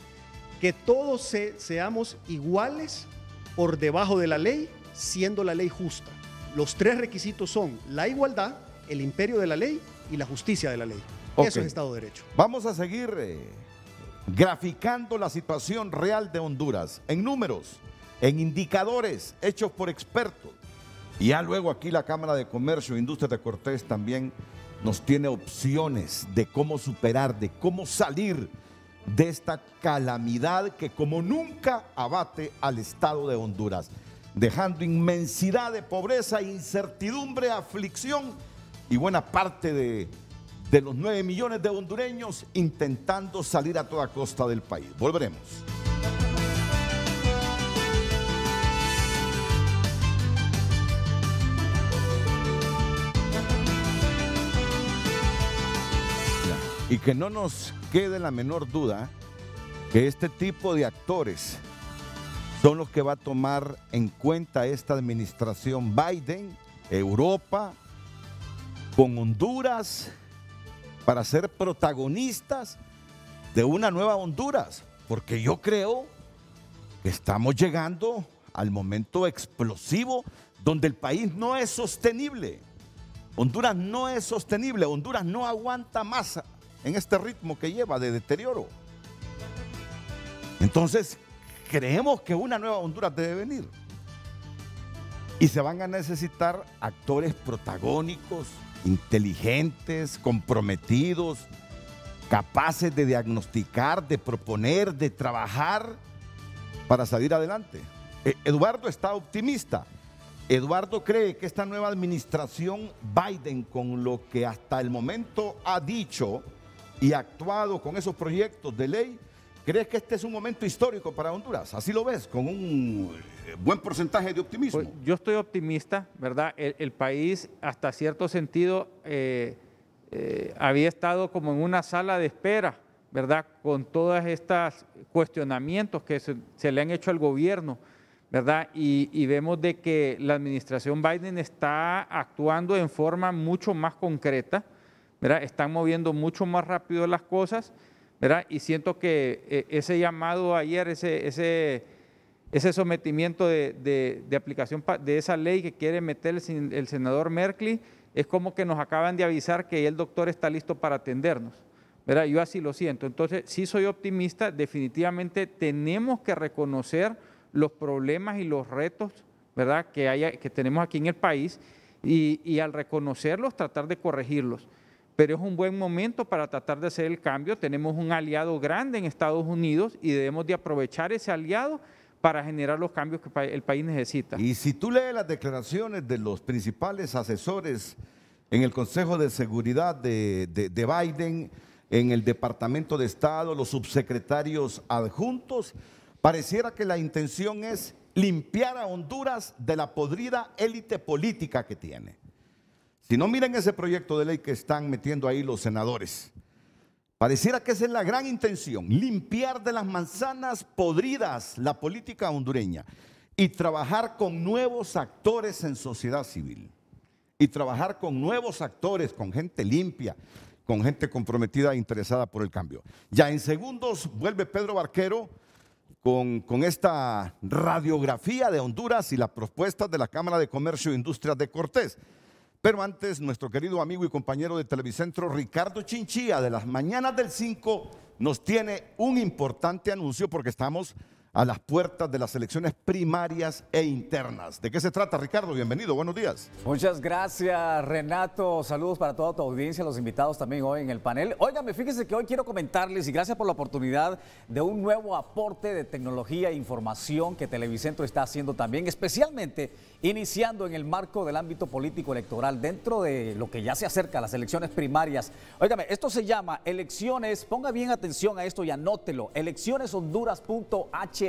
que todos seamos iguales por debajo de la ley, siendo la ley justa. Los tres requisitos son la igualdad, el imperio de la ley y la justicia de la ley. Okay. Eso es Estado de Derecho. Vamos a seguir graficando la situación real de Honduras en números, en indicadores hechos por expertos. Y ya luego aquí la Cámara de Comercio e Industrias de Cortés también nos tiene opciones de cómo superar, de cómo salir de esta calamidad que como nunca abate al Estado de Honduras, dejando inmensidad de pobreza, incertidumbre, aflicción y buena parte de los 9 millones de hondureños intentando salir a toda costa del país. Volveremos. Y que no nos quede la menor duda que este tipo de actores son los que va a tomar en cuenta esta administración Biden, Europa, con Honduras, para ser protagonistas de una nueva Honduras. Porque yo creo que estamos llegando al momento explosivo donde el país no es sostenible. Honduras no es sostenible, Honduras no aguanta más en este ritmo que lleva de deterioro. Entonces, creemos que una nueva Honduras debe venir. Y se van a necesitar actores protagónicos, inteligentes, comprometidos, capaces de diagnosticar, de proponer, de trabajar para salir adelante. Eduardo está optimista. Eduardo cree que esta nueva administración Biden, con lo que hasta el momento ha dicho y actuado con esos proyectos de ley, ¿crees que este es un momento histórico para Honduras? ¿Así lo ves, con un buen porcentaje de optimismo? Pues yo estoy optimista, ¿verdad? El país, hasta cierto sentido, había estado como en una sala de espera, ¿verdad? Con todos estos cuestionamientos que se le han hecho al gobierno, ¿verdad? Y vemos de que la administración Biden está actuando en forma mucho más concreta, ¿verdad? Están moviendo mucho más rápido las cosas, ¿verdad? Y siento que ese llamado ayer, ese sometimiento de aplicación de esa ley que quiere meter el senador Merkley, es como que nos acaban de avisar que el doctor está listo para atendernos, ¿verdad? Yo así lo siento. Entonces, sí soy optimista, definitivamente tenemos que reconocer los problemas y los retos, ¿verdad?, que tenemos aquí en el país y al reconocerlos tratar de corregirlos. Pero es un buen momento para tratar de hacer el cambio. Tenemos un aliado grande en Estados Unidos y debemos de aprovechar ese aliado para generar los cambios que el país necesita. Y si tú lees las declaraciones de los principales asesores en el Consejo de Seguridad de Biden, en el Departamento de Estado, los subsecretarios adjuntos, pareciera que la intención es limpiar a Honduras de la podrida élite política que tiene. Si no, miren ese proyecto de ley que están metiendo ahí los senadores. Pareciera que esa es la gran intención, limpiar de las manzanas podridas la política hondureña y trabajar con nuevos actores en sociedad civil. Y trabajar con nuevos actores, con gente limpia, con gente comprometida e interesada por el cambio. Ya en segundos vuelve Pedro Barquero con esta radiografía de Honduras y las propuestas de la Cámara de Comercio e Industrias de Cortés. Pero antes, nuestro querido amigo y compañero de Televicentro, Ricardo Chinchilla, de las Mañanas del 5, nos tiene un importante anuncio porque estamos a las puertas de las elecciones primarias e internas. ¿De qué se trata, Ricardo? Bienvenido, buenos días. Muchas gracias, Renato. Saludos para toda tu audiencia, los invitados también hoy en el panel. Óigame, fíjense que hoy quiero comentarles, y gracias por la oportunidad, de un nuevo aporte de tecnología e información que Televicentro está haciendo también, especialmente iniciando en el marco del ámbito político electoral, dentro de lo que ya se acerca a las elecciones primarias. Óigame, esto se llama Elecciones, ponga bien atención a esto y anótelo, eleccioneshonduras.hn.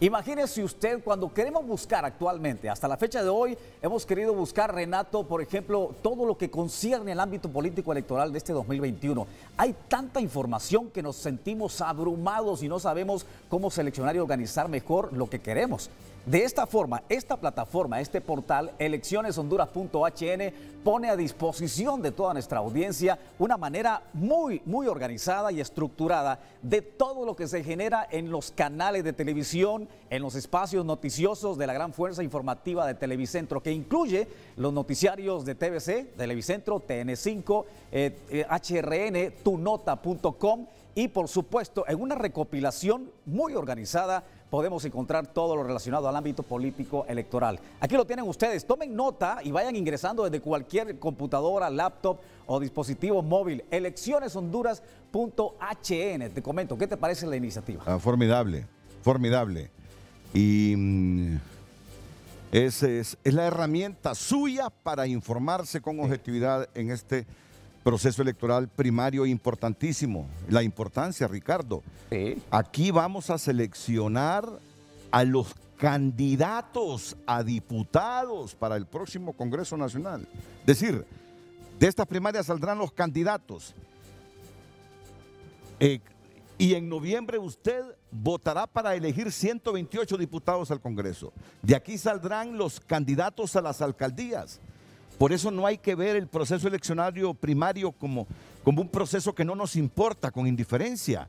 Imagínese usted, cuando queremos buscar actualmente, hasta la fecha de hoy, hemos querido buscar, Renato, por ejemplo, todo lo que concierne al ámbito político electoral de este 2021. Hay tanta información que nos sentimos abrumados y no sabemos cómo seleccionar y organizar mejor lo que queremos. De esta forma, esta plataforma, este portal, eleccioneshonduras.hn, pone a disposición de toda nuestra audiencia una manera muy organizada y estructurada de todo lo que se genera en los canales de televisión, en los espacios noticiosos de la gran fuerza informativa de Televicentro, que incluye los noticiarios de TVC, Televicentro, TN5, HRN, tunota.com y, por supuesto, en una recopilación muy organizada, podemos encontrar todo lo relacionado al ámbito político electoral. Aquí lo tienen ustedes, tomen nota y vayan ingresando desde cualquier computadora, laptop o dispositivo móvil. Eleccioneshonduras.hn. Te comento, ¿qué te parece la iniciativa? Formidable, formidable. Y es la herramienta suya para informarse con objetividad en este proceso electoral primario importantísimo. La importancia, Ricardo. Sí. Aquí vamos a seleccionar a los candidatos a diputados para el próximo Congreso Nacional. Es decir, de estas primarias saldrán los candidatos. Y en noviembre usted votará para elegir 128 diputados al Congreso. De aquí saldrán los candidatos a las alcaldías. Por eso no hay que ver el proceso eleccionario primario como un proceso que no nos importa, con indiferencia.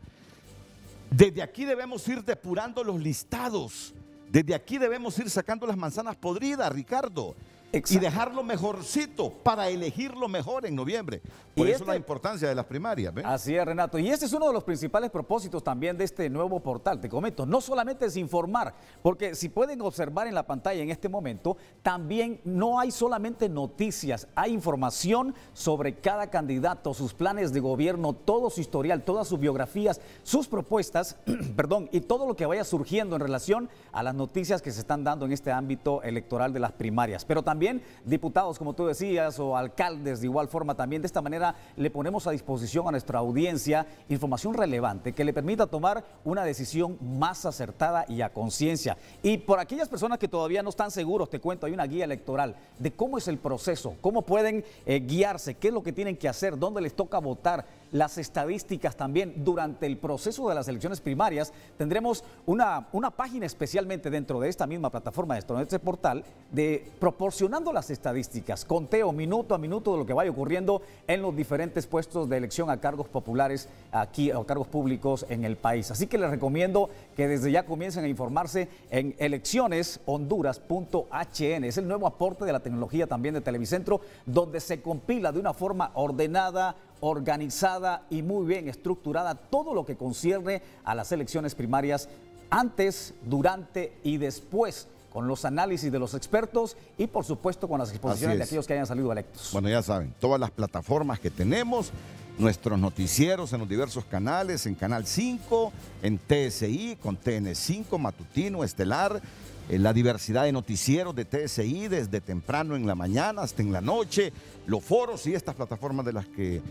Desde aquí debemos ir depurando los listados. Desde aquí debemos ir sacando las manzanas podridas, Ricardo. Exacto. Y dejarlo mejorcito para elegirlo mejor en noviembre. Por eso la importancia de las primarias. ¿Ven? Así es, Renato. Y este es uno de los principales propósitos también de este nuevo portal. Te comento, no solamente es informar, porque si pueden observar en la pantalla en este momento, también no hay solamente noticias, hay información sobre cada candidato, sus planes de gobierno, todo su historial, todas sus biografías, sus propuestas, perdón, y todo lo que vaya surgiendo en relación a las noticias que se están dando en este ámbito electoral de las primarias. Pero también diputados, como tú decías, o alcaldes de igual forma también. De esta manera le ponemos a disposición a nuestra audiencia información relevante que le permita tomar una decisión más acertada y a conciencia. Y por aquellas personas que todavía no están seguros, te cuento, hay una guía electoral de cómo es el proceso, cómo pueden guiarse, qué es lo que tienen que hacer, dónde les toca votar, las estadísticas también. Durante el proceso de las elecciones primarias tendremos una página especialmente dentro de esta misma plataforma, dentro de este portal, de proporcionando las estadísticas, conteo minuto a minuto de lo que vaya ocurriendo en los diferentes puestos de elección a cargos populares aquí, o cargos públicos en el país. Así que les recomiendo que desde ya comiencen a informarse en eleccioneshonduras.hn. Es el nuevo aporte de la tecnología también de Televicentro, donde se compila de una forma ordenada, organizada y muy bien estructurada todo lo que concierne a las elecciones primarias antes, durante y después, con los análisis de los expertos y por supuesto con las exposiciones de aquellos que hayan salido electos. Bueno, ya saben, todas las plataformas que tenemos, nuestros noticieros en los diversos canales, en Canal 5, en TSI, con TN5, matutino, estelar, la diversidad de noticieros de TSI desde temprano en la mañana hasta en la noche, los foros y estas plataformas de las que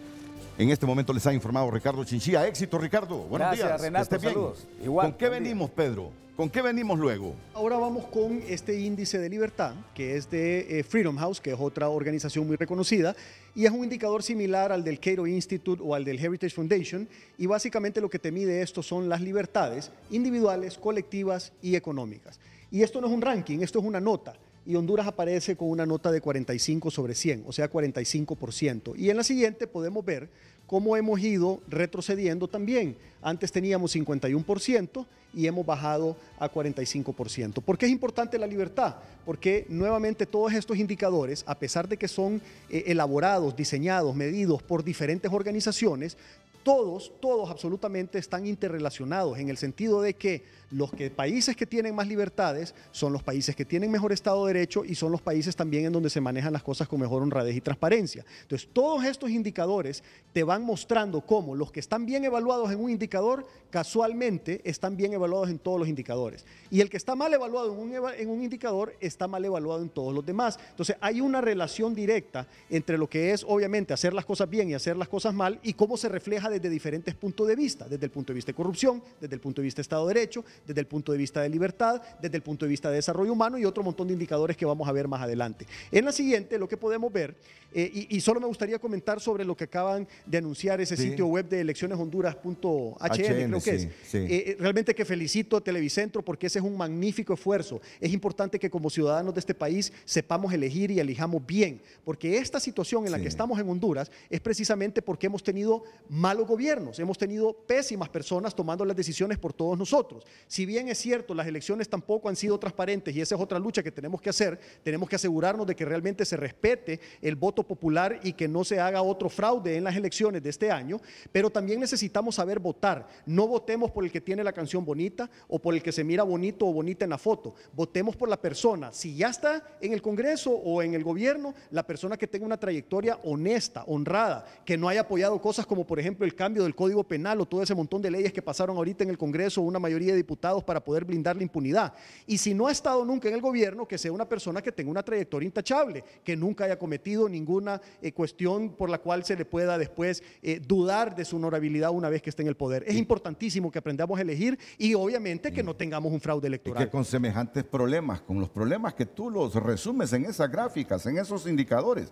en este momento les ha informado Ricardo Chinchilla. Éxito, Ricardo. Buenos días. Gracias, Renato. Saludos. Igual, ¿Con qué venimos, Pedro? ¿Con qué venimos luego? Ahora vamos con este índice de libertad, que es de Freedom House, que es otra organización muy reconocida, y es un indicador similar al del Cato Institute o al del Heritage Foundation, y básicamente lo que te mide esto son las libertades individuales, colectivas y económicas. Y esto no es un ranking, esto es una nota. Y Honduras aparece con una nota de 45 sobre 100, o sea, 45%. Y en la siguiente podemos ver cómo hemos ido retrocediendo también. Antes teníamos 51% y hemos bajado a 45%. ¿Por qué es importante la libertad? Porque nuevamente todos estos indicadores, a pesar de que son elaborados, diseñados, medidos por diferentes organizaciones, todos absolutamente están interrelacionados en el sentido de que los países que tienen más libertades son los países que tienen mejor Estado de Derecho y son los países también en donde se manejan las cosas con mejor honradez y transparencia. Entonces, todos estos indicadores te van mostrando cómo los que están bien evaluados en un indicador, casualmente están bien evaluados en todos los indicadores. Y el que está mal evaluado en un indicador, está mal evaluado en todos los demás. Entonces, hay una relación directa entre lo que es, obviamente, hacer las cosas bien y hacer las cosas mal y cómo se refleja desde diferentes puntos de vista, desde el punto de vista de corrupción, desde el punto de vista de Estado de Derecho, desde el punto de vista de libertad, desde el punto de vista de desarrollo humano y otro montón de indicadores que vamos a ver más adelante. En la siguiente, lo que podemos ver, y solo me gustaría comentar sobre lo que acaban de anunciar, ese sitio web de eleccioneshonduras.hn, creo que es. Realmente que felicito a Televicentro porque ese es un magnífico esfuerzo. Es importante que como ciudadanos de este país sepamos elegir y elijamos bien, porque esta situación en la que estamos en Honduras es precisamente porque hemos tenido malos gobiernos, hemos tenido pésimas personas tomando las decisiones por todos nosotros. Si bien es cierto, las elecciones tampoco han sido transparentes y esa es otra lucha que tenemos que hacer, tenemos que asegurarnos de que realmente se respete el voto popular y que no se haga otro fraude en las elecciones de este año, pero también necesitamos saber votar. No votemos por el que tiene la canción bonita o por el que se mira bonito o bonita en la foto, votemos por la persona. Si ya está en el Congreso o en el gobierno, la persona que tenga una trayectoria honesta, honrada, que no haya apoyado cosas como por ejemplo el cambio del Código Penal o todo ese montón de leyes que pasaron ahorita en el Congreso, una mayoría de diputados para poder blindar la impunidad. Y si no ha estado nunca en el gobierno, que sea una persona que tenga una trayectoria intachable, que nunca haya cometido ninguna cuestión por la cual se le pueda después dudar de su honorabilidad una vez que esté en el poder. Es importantísimo que aprendamos a elegir y obviamente que no tengamos un fraude electoral. Y que con semejantes problemas, con los problemas que tú los resumes en esas gráficas, en esos indicadores,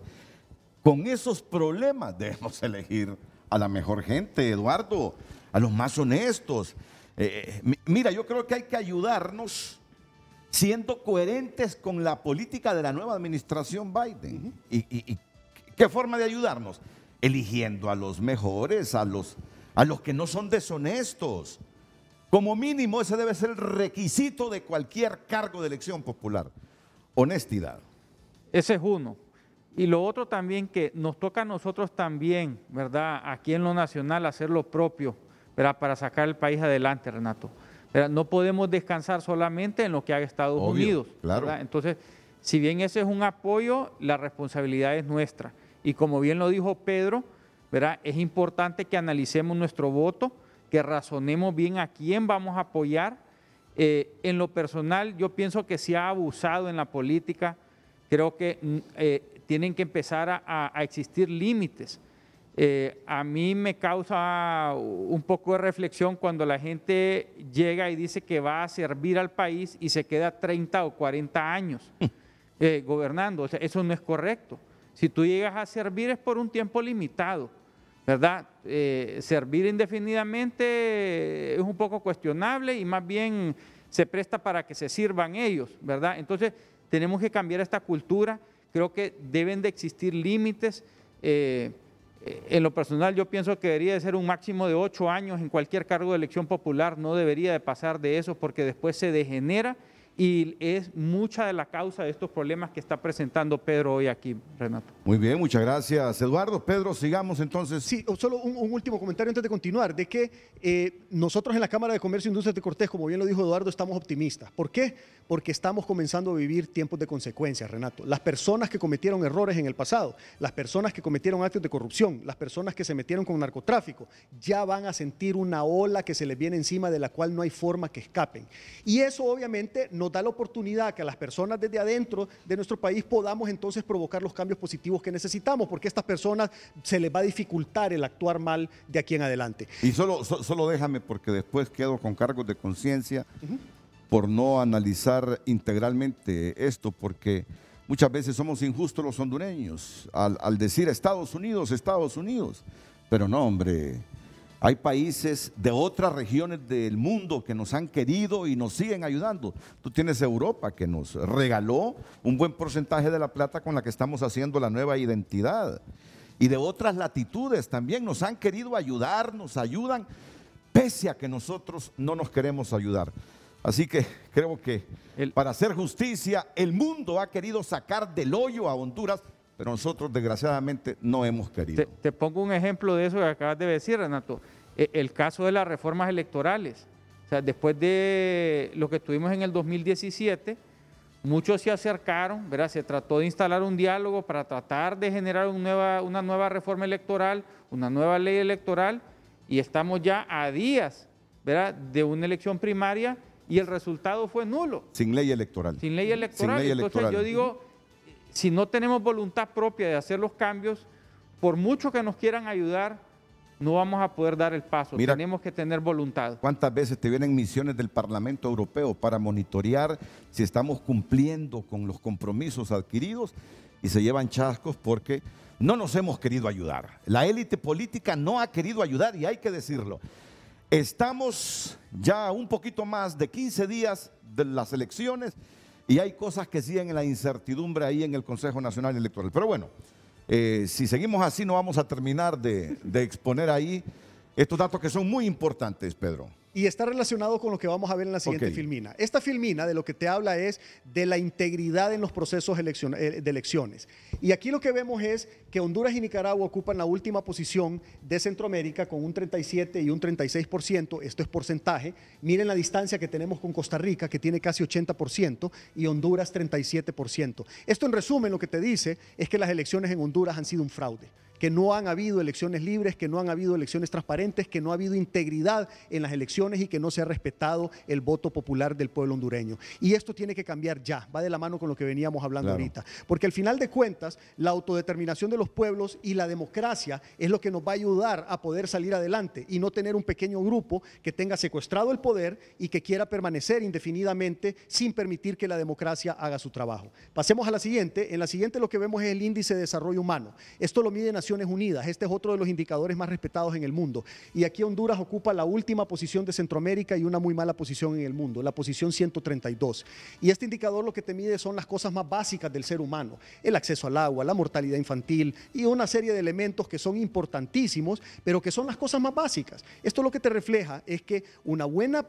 con esos problemas debemos elegir a la mejor gente, Eduardo, a los más honestos. Mira, yo creo que hay que ayudarnos siendo coherentes con la política de la nueva administración Biden. ¿Y qué forma de ayudarnos? Eligiendo a los mejores, a los que no son deshonestos. Como mínimo, ese debe ser el requisito de cualquier cargo de elección popular. Honestidad. Ese es uno. Y lo otro también que nos toca a nosotros también, ¿verdad? Aquí en lo nacional hacer lo propio, ¿verdad? Para sacar el país adelante, Renato. ¿Verdad? No podemos descansar solamente en lo que haga Estados Unidos. Claro. ¿Verdad? Entonces, si bien ese es un apoyo, la responsabilidad es nuestra. Y como bien lo dijo Pedro, ¿verdad? Es importante que analicemos nuestro voto, que razonemos bien a quién vamos a apoyar. En lo personal, yo pienso que se ha abusado en la política. Creo que tienen que empezar a existir límites. A mí me causa un poco de reflexión cuando la gente llega y dice que va a servir al país y se queda 30 o 40 años gobernando. O sea, eso no es correcto. Si tú llegas a servir es por un tiempo limitado, ¿verdad? Servir indefinidamente es un poco cuestionable y más bien se presta para que se sirvan ellos, ¿verdad? Entonces, tenemos que cambiar esta cultura. Creo que deben de existir límites. En lo personal, yo pienso que debería de ser un máximo de 8 años en cualquier cargo de elección popular. No debería de pasar de eso porque después se degenera y es mucha de la causa de estos problemas que está presentando Pedro hoy aquí, Renato. Muy bien, muchas gracias, Eduardo. Pedro, sigamos entonces. Sí, solo un último comentario antes de continuar, de que nosotros en la Cámara de Comercio e Industrias de Cortés, como bien lo dijo Eduardo, estamos optimistas. ¿Por qué? Porque estamos comenzando a vivir tiempos de consecuencias, Renato. Las personas que cometieron errores en el pasado, las personas que cometieron actos de corrupción, las personas que se metieron con narcotráfico, ya van a sentir una ola que se les viene encima de la cual no hay forma que escapen. Y eso obviamente nos da la oportunidad que a las personas desde adentro de nuestro país podamos entonces provocar los cambios positivos que necesitamos, porque a estas personas se les va a dificultar el actuar mal de aquí en adelante. Y solo déjame, porque después quedo con cargos de conciencia por no analizar integralmente esto, porque muchas veces somos injustos los hondureños al decir Estados Unidos, pero no, hombre. Hay países de otras regiones del mundo que nos han querido y nos siguen ayudando. Tú tienes Europa que nos regaló un buen porcentaje de la plata con la que estamos haciendo la nueva identidad. Y de otras latitudes también nos han querido ayudar, nos ayudan, pese a que nosotros no nos queremos ayudar. Así que creo que para hacer justicia, el mundo ha querido sacar del hoyo a Honduras pero nosotros desgraciadamente no hemos querido. Te pongo un ejemplo de eso que acabas de decir, Renato. El caso de las reformas electorales. O sea, después de lo que tuvimos en el 2017, muchos se acercaron, ¿verdad? Se trató de instalar un diálogo para tratar de generar una nueva reforma electoral, una nueva ley electoral, y estamos ya a días, ¿verdad?, de una elección primaria y el resultado fue nulo. Sin ley electoral. Sin ley electoral. Sin ley Entonces electoral. yo digo, si no tenemos voluntad propia de hacer los cambios, por mucho que nos quieran ayudar, no vamos a poder dar el paso. Mira, tenemos que tener voluntad. ¿Cuántas veces te vienen misiones del Parlamento Europeo para monitorear si estamos cumpliendo con los compromisos adquiridos y se llevan chascos porque no nos hemos querido ayudar? La élite política no ha querido ayudar y hay que decirlo. Estamos ya un poquito más de 15 días de las elecciones y hay cosas que siguen en la incertidumbre ahí en el Consejo Nacional Electoral. Pero bueno, si seguimos así no vamos a terminar de exponer ahí estos datos que son muy importantes, Pedro. Y está relacionado con lo que vamos a ver en la siguiente filmina. Esta filmina de lo que te habla es de la integridad en los procesos de elecciones. Y aquí lo que vemos es que Honduras y Nicaragua ocupan la última posición de Centroamérica con un 37 y un 36%. Esto es porcentaje. Miren la distancia que tenemos con Costa Rica, que tiene casi 80%, y Honduras 37%. Esto en resumen lo que te dice es que las elecciones en Honduras han sido un fraude, que no han habido elecciones libres, que no han habido elecciones transparentes, que no ha habido integridad en las elecciones y que no se ha respetado el voto popular del pueblo hondureño. Y esto tiene que cambiar ya, va de la mano con lo que veníamos hablando ahorita. Porque al final de cuentas, la autodeterminación de los pueblos y la democracia es lo que nos va a ayudar a poder salir adelante y no tener un pequeño grupo que tenga secuestrado el poder y que quiera permanecer indefinidamente sin permitir que la democracia haga su trabajo. Pasemos a la siguiente. En la siguiente lo que vemos es el índice de desarrollo humano. Esto lo mide Naciones Unidas. Este es otro de los indicadores más respetados en el mundo. Y aquí Honduras ocupa la última posición de Centroamérica y una muy mala posición en el mundo, la posición 132. Y este indicador lo que te mide son las cosas más básicas del ser humano, el acceso al agua, la mortalidad infantil y una serie de elementos que son importantísimos, pero que son las cosas más básicas. Esto lo que te refleja es que una buena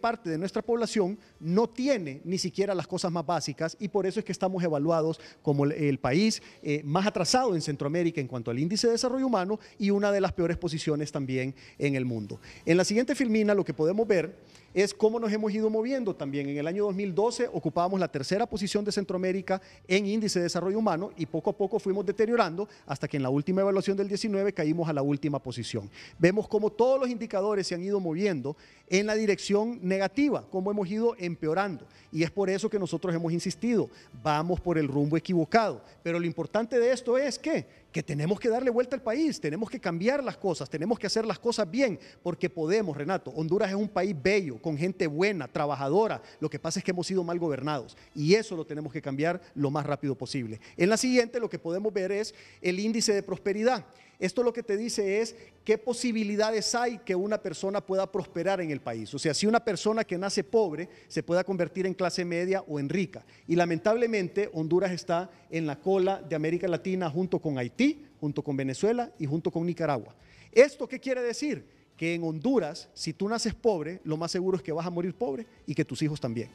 parte de nuestra población no tiene ni siquiera las cosas más básicas y por eso es que estamos evaluados como el país más atrasado en Centroamérica en cuanto al índice de desarrollo humano y una de las peores posiciones también en el mundo. En la siguiente filmina lo que podemos ver es cómo nos hemos ido moviendo también. En el año 2012 ocupábamos la tercera posición de Centroamérica en índice de desarrollo humano y poco a poco fuimos deteriorando hasta que en la última evaluación del 19 caímos a la última posición. Vemos cómo todos los indicadores se han ido moviendo en la dirección negativa, cómo hemos ido empeorando. Y es por eso que nosotros hemos insistido, vamos por el rumbo equivocado. Pero lo importante de esto es que tenemos que darle vuelta al país, tenemos que cambiar las cosas, tenemos que hacer las cosas bien, porque podemos, Renato. Honduras es un país bello, con gente buena, trabajadora. Lo que pasa es que hemos sido mal gobernados y eso lo tenemos que cambiar lo más rápido posible. En la siguiente lo que podemos ver es el índice de prosperidad. Esto lo que te dice es qué posibilidades hay que una persona pueda prosperar en el país. O sea, si una persona que nace pobre se pueda convertir en clase media o en rica. Y lamentablemente Honduras está en la cola de América Latina junto con Haití, junto con Venezuela y junto con Nicaragua. ¿Esto qué quiere decir? Que en Honduras, si tú naces pobre, lo más seguro es que vas a morir pobre y que tus hijos también.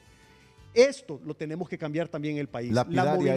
Esto lo tenemos que cambiar también en el país. Lapidaria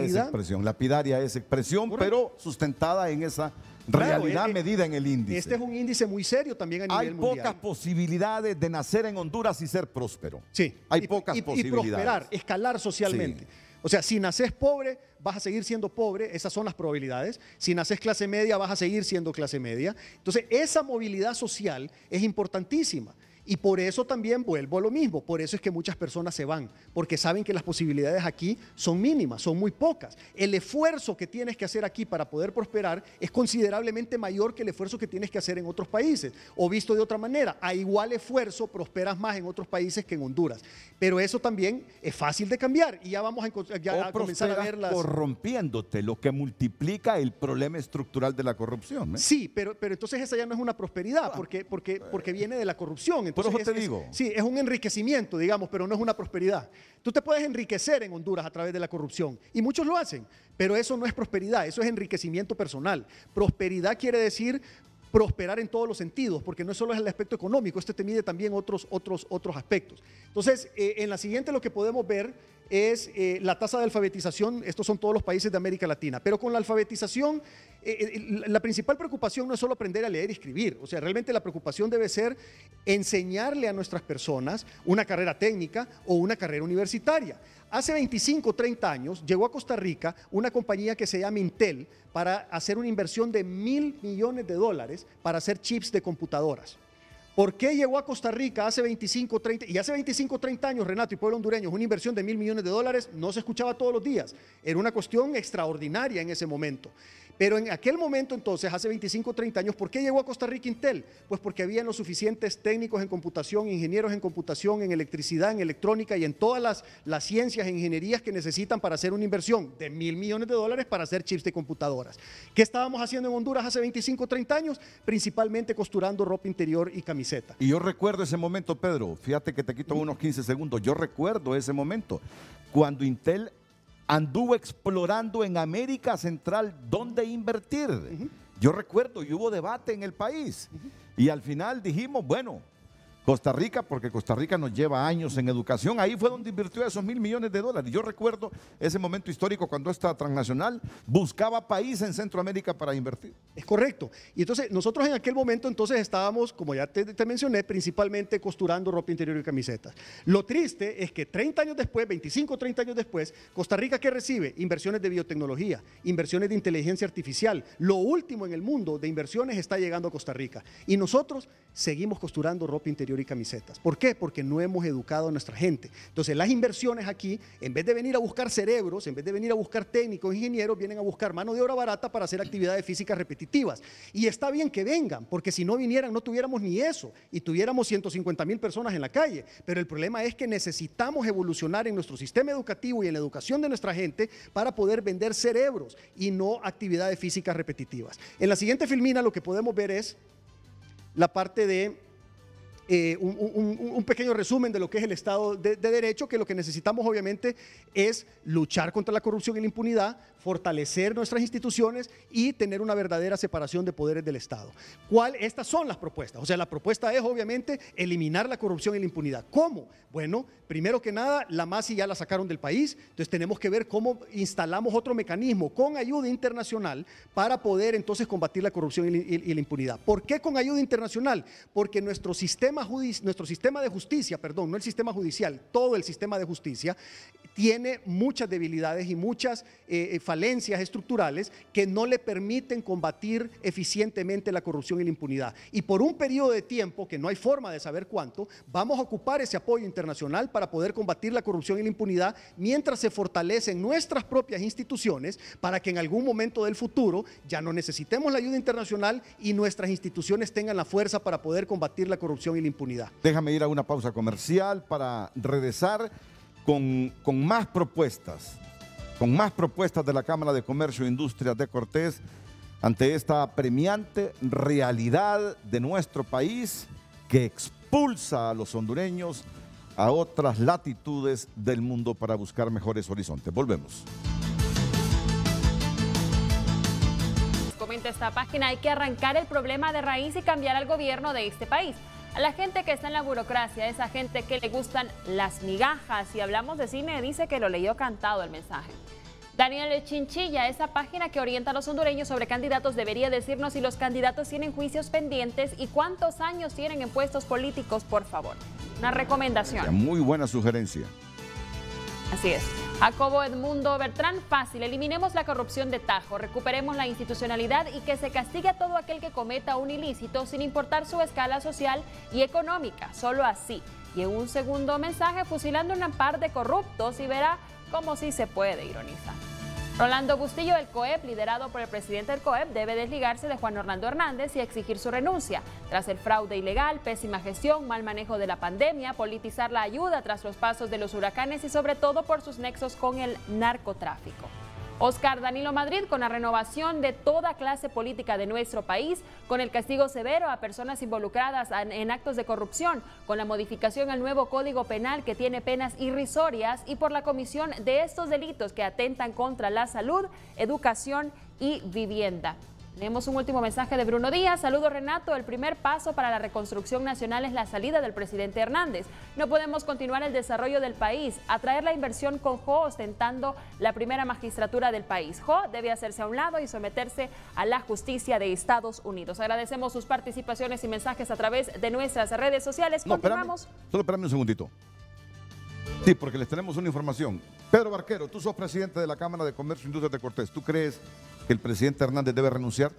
es expresión, pero sustentada en esa realidad medida en el índice. Este es un índice muy serio también a nivel mundial. Hay pocas posibilidades de nacer en Honduras y ser próspero. Sí. Hay pocas posibilidades. Y prosperar, escalar socialmente. Sí. O sea, si naces pobre, vas a seguir siendo pobre, esas son las probabilidades. Si naces clase media, vas a seguir siendo clase media. Entonces, esa movilidad social es importantísima. Y por eso también vuelvo a lo mismo, por eso es que muchas personas se van, porque saben que las posibilidades aquí son mínimas, son muy pocas. El esfuerzo que tienes que hacer aquí para poder prosperar es considerablemente mayor que el esfuerzo que tienes que hacer en otros países. O visto de otra manera, a igual esfuerzo prosperas más en otros países que en Honduras. Pero eso también es fácil de cambiar y ya vamos a comenzar a ver las... corrompiéndote, lo que multiplica el problema estructural de la corrupción. Sí, pero entonces esa ya no es una prosperidad, porque viene de la corrupción. Por eso te digo. Sí, es un enriquecimiento, digamos, pero no es una prosperidad. Tú te puedes enriquecer en Honduras a través de la corrupción y muchos lo hacen, pero eso no es prosperidad, eso es enriquecimiento personal. Prosperidad quiere decir prosperar en todos los sentidos, porque no solo es el aspecto económico, este te mide también otros aspectos. Entonces, en la siguiente lo que podemos ver es la tasa de alfabetización. Estos son todos los países de América Latina, pero con la alfabetización la principal preocupación no es solo aprender a leer y escribir. O sea, realmente la preocupación debe ser enseñarle a nuestras personas una carrera técnica o una carrera universitaria. Hace 25 o 30 años llegó a Costa Rica una compañía que se llama Intel para hacer una inversión de $1.000 millones para hacer chips de computadoras. ¿Por qué llegó a Costa Rica hace 25 o 30? Y hace 25 o 30 años, Renato y pueblo hondureño, una inversión de $1.000 millones no se escuchaba todos los días. Era una cuestión extraordinaria en ese momento. Pero en aquel momento entonces, hace 25 o 30 años, ¿por qué llegó a Costa Rica Intel? Pues porque habían los suficientes técnicos en computación, ingenieros en computación, en electricidad, en electrónica y en todas las ciencias e ingenierías que necesitan para hacer una inversión de $1.000 millones para hacer chips de computadoras. ¿Qué estábamos haciendo en Honduras hace 25 o 30 años? Principalmente costurando ropa interior y camiseta. Y yo recuerdo ese momento, Pedro, fíjate que te quito unos 15 segundos, yo recuerdo ese momento, cuando Intel anduvo explorando en América Central dónde invertir. Yo recuerdo, y hubo debate en el país. Y al final dijimos, bueno, Costa Rica, porque Costa Rica nos lleva años en educación, ahí fue donde invirtió esos $1.000 millones. Yo recuerdo ese momento histórico cuando esta transnacional buscaba país en Centroamérica para invertir. Es correcto. Y entonces nosotros en aquel momento entonces estábamos, como ya te mencioné, principalmente costurando ropa interior y camisetas. Lo triste es que 30 años después, 25 o 30 años después, Costa Rica, ¿qué recibe? Inversiones de biotecnología, inversiones de inteligencia artificial. Lo último en el mundo de inversiones está llegando a Costa Rica. Y nosotros seguimos costurando ropa interior y camisetas. ¿Por qué? Porque no hemos educado a nuestra gente. Entonces las inversiones aquí, en vez de venir a buscar cerebros, en vez de venir a buscar técnicos, ingenieros, vienen a buscar mano de obra barata para hacer actividades físicas repetitivas. Y está bien que vengan, porque si no vinieran no tuviéramos ni eso y tuviéramos 150,000 personas en la calle. Pero el problema es que necesitamos evolucionar en nuestro sistema educativo y en la educación de nuestra gente para poder vender cerebros y no actividades físicas repetitivas. En la siguiente filmina lo que podemos ver es la parte de un pequeño resumen de lo que es el Estado de Derecho, que lo que necesitamos obviamente es luchar contra la corrupción y la impunidad, fortalecer nuestras instituciones y tener una verdadera separación de poderes del Estado. Estas son las propuestas. O sea, la propuesta es obviamente eliminar la corrupción y la impunidad. ¿Cómo? Bueno, primero que nada, la MASI ya la sacaron del país, entonces tenemos que ver cómo instalamos otro mecanismo con ayuda internacional para poder entonces combatir la corrupción y la impunidad. ¿Por qué con ayuda internacional? Porque nuestro sistema de justicia, perdón, no el sistema judicial, todo el sistema de justicia tiene muchas debilidades y muchas falencias estructurales que no le permiten combatir eficientemente la corrupción y la impunidad. Y por un periodo de tiempo, que no hay forma de saber cuánto, vamos a ocupar ese apoyo internacional para poder combatir la corrupción y la impunidad mientras se fortalecen nuestras propias instituciones para que en algún momento del futuro ya no necesitemos la ayuda internacional y nuestras instituciones tengan la fuerza para poder combatir la corrupción y la impunidad. Déjame ir a una pausa comercial para regresar con más propuestas de la Cámara de Comercio e Industria de Cortés ante esta apremiante realidad de nuestro país que expulsa a los hondureños a otras latitudes del mundo para buscar mejores horizontes. Volvemos. Comenta esta página, hay que arrancar el problema de raíz y cambiar al gobierno de este país. A la gente que está en la burocracia, esa gente que le gustan las migajas. Si hablamos de cine, dice que lo leyó cantado el mensaje. Daniel Chinchilla, esa página que orienta a los hondureños sobre candidatos, debería decirnos si los candidatos tienen juicios pendientes y cuántos años tienen en puestos políticos, por favor. Una recomendación. Muy buena sugerencia. Así es. Jacobo Edmundo Bertrán, fácil, eliminemos la corrupción de tajo, recuperemos la institucionalidad y que se castigue a todo aquel que cometa un ilícito sin importar su escala social y económica, solo así. Y en un segundo mensaje, fusilando una par de corruptos y verá cómo sí se puede, ironizar. Rolando Bustillo del COEP, liderado por el presidente del COEP, debe desligarse de Juan Orlando Hernández y exigir su renuncia. Tras el fraude ilegal, pésima gestión, mal manejo de la pandemia, politizar la ayuda tras los pasos de los huracanes y sobre todo por sus nexos con el narcotráfico. Oscar Danilo Madrid, con la renovación de toda clase política de nuestro país, con el castigo severo a personas involucradas en actos de corrupción, con la modificación al nuevo Código Penal que tiene penas irrisorias y por la comisión de estos delitos que atentan contra la salud, educación y vivienda. Leemos un último mensaje de Bruno Díaz. Saludos, Renato. El primer paso para la reconstrucción nacional es la salida del presidente Hernández. No podemos continuar el desarrollo del país, atraer la inversión con Jo ostentando la primera magistratura del país. Jo debe hacerse a un lado y someterse a la justicia de Estados Unidos. Agradecemos sus participaciones y mensajes a través de nuestras redes sociales. Continuamos. Solo espérame un segundito. Sí, porque les tenemos una información. Pedro Barquero, tú sos presidente de la Cámara de Comercio e Industria de Cortés. ¿Tú crees que el presidente Hernández debe renunciar?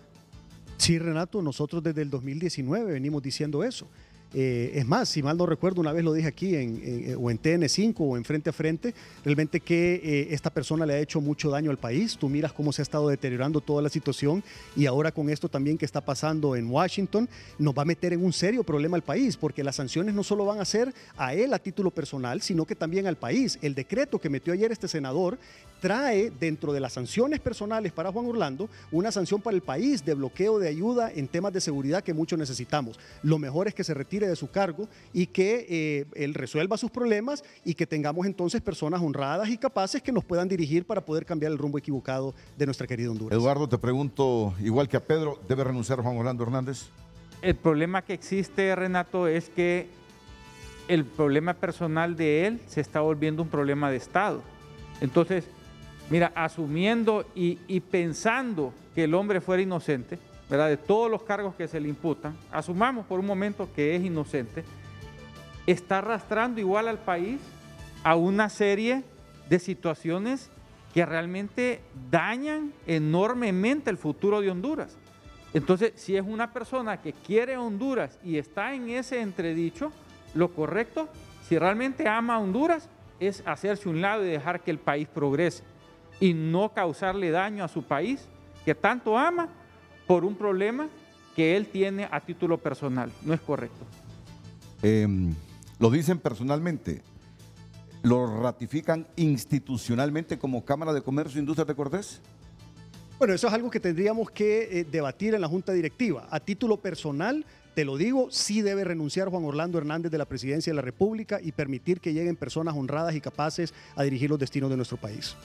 Sí, Renato, nosotros desde el 2019 venimos diciendo eso. Es más, si mal no recuerdo, una vez lo dije aquí o en TN5 o en Frente a Frente, realmente que esta persona le ha hecho mucho daño al país. Tú miras cómo se ha estado deteriorando toda la situación y ahora con esto también que está pasando en Washington, nos va a meter en un serio problema al país, porque las sanciones no solo van a ser a él a título personal, sino que también al país. El decreto que metió ayer este senador trae dentro de las sanciones personales para Juan Orlando una sanción para el país de bloqueo de ayuda en temas de seguridad que mucho necesitamos. Lo mejor es que se retire de su cargo y que él resuelva sus problemas y que tengamos entonces personas honradas y capaces que nos puedan dirigir para poder cambiar el rumbo equivocado de nuestra querida Honduras. Eduardo, te pregunto, igual que a Pedro, ¿debe renunciar Juan Orlando Hernández? El problema que existe, Renato, es que el problema personal de él se está volviendo un problema de Estado. Entonces, mira, asumiendo y pensando que el hombre fuera inocente, ¿verdad?, de todos los cargos que se le imputan, asumamos por un momento que es inocente, está arrastrando igual al país a una serie de situaciones que realmente dañan enormemente el futuro de Honduras. Entonces, si es una persona que quiere Honduras y está en ese entredicho, lo correcto, si realmente ama a Honduras, es hacerse un lado y dejar que el país progrese y no causarle daño a su país, que tanto ama, por un problema que él tiene a título personal. No es correcto. Lo dicen personalmente, lo ratifican institucionalmente como Cámara de Comercio e Industria de Cortés. Bueno, eso es algo que tendríamos que debatir en la Junta Directiva. A título personal, te lo digo, sí debe renunciar Juan Orlando Hernández de la Presidencia de la República y permitir que lleguen personas honradas y capaces a dirigir los destinos de nuestro país.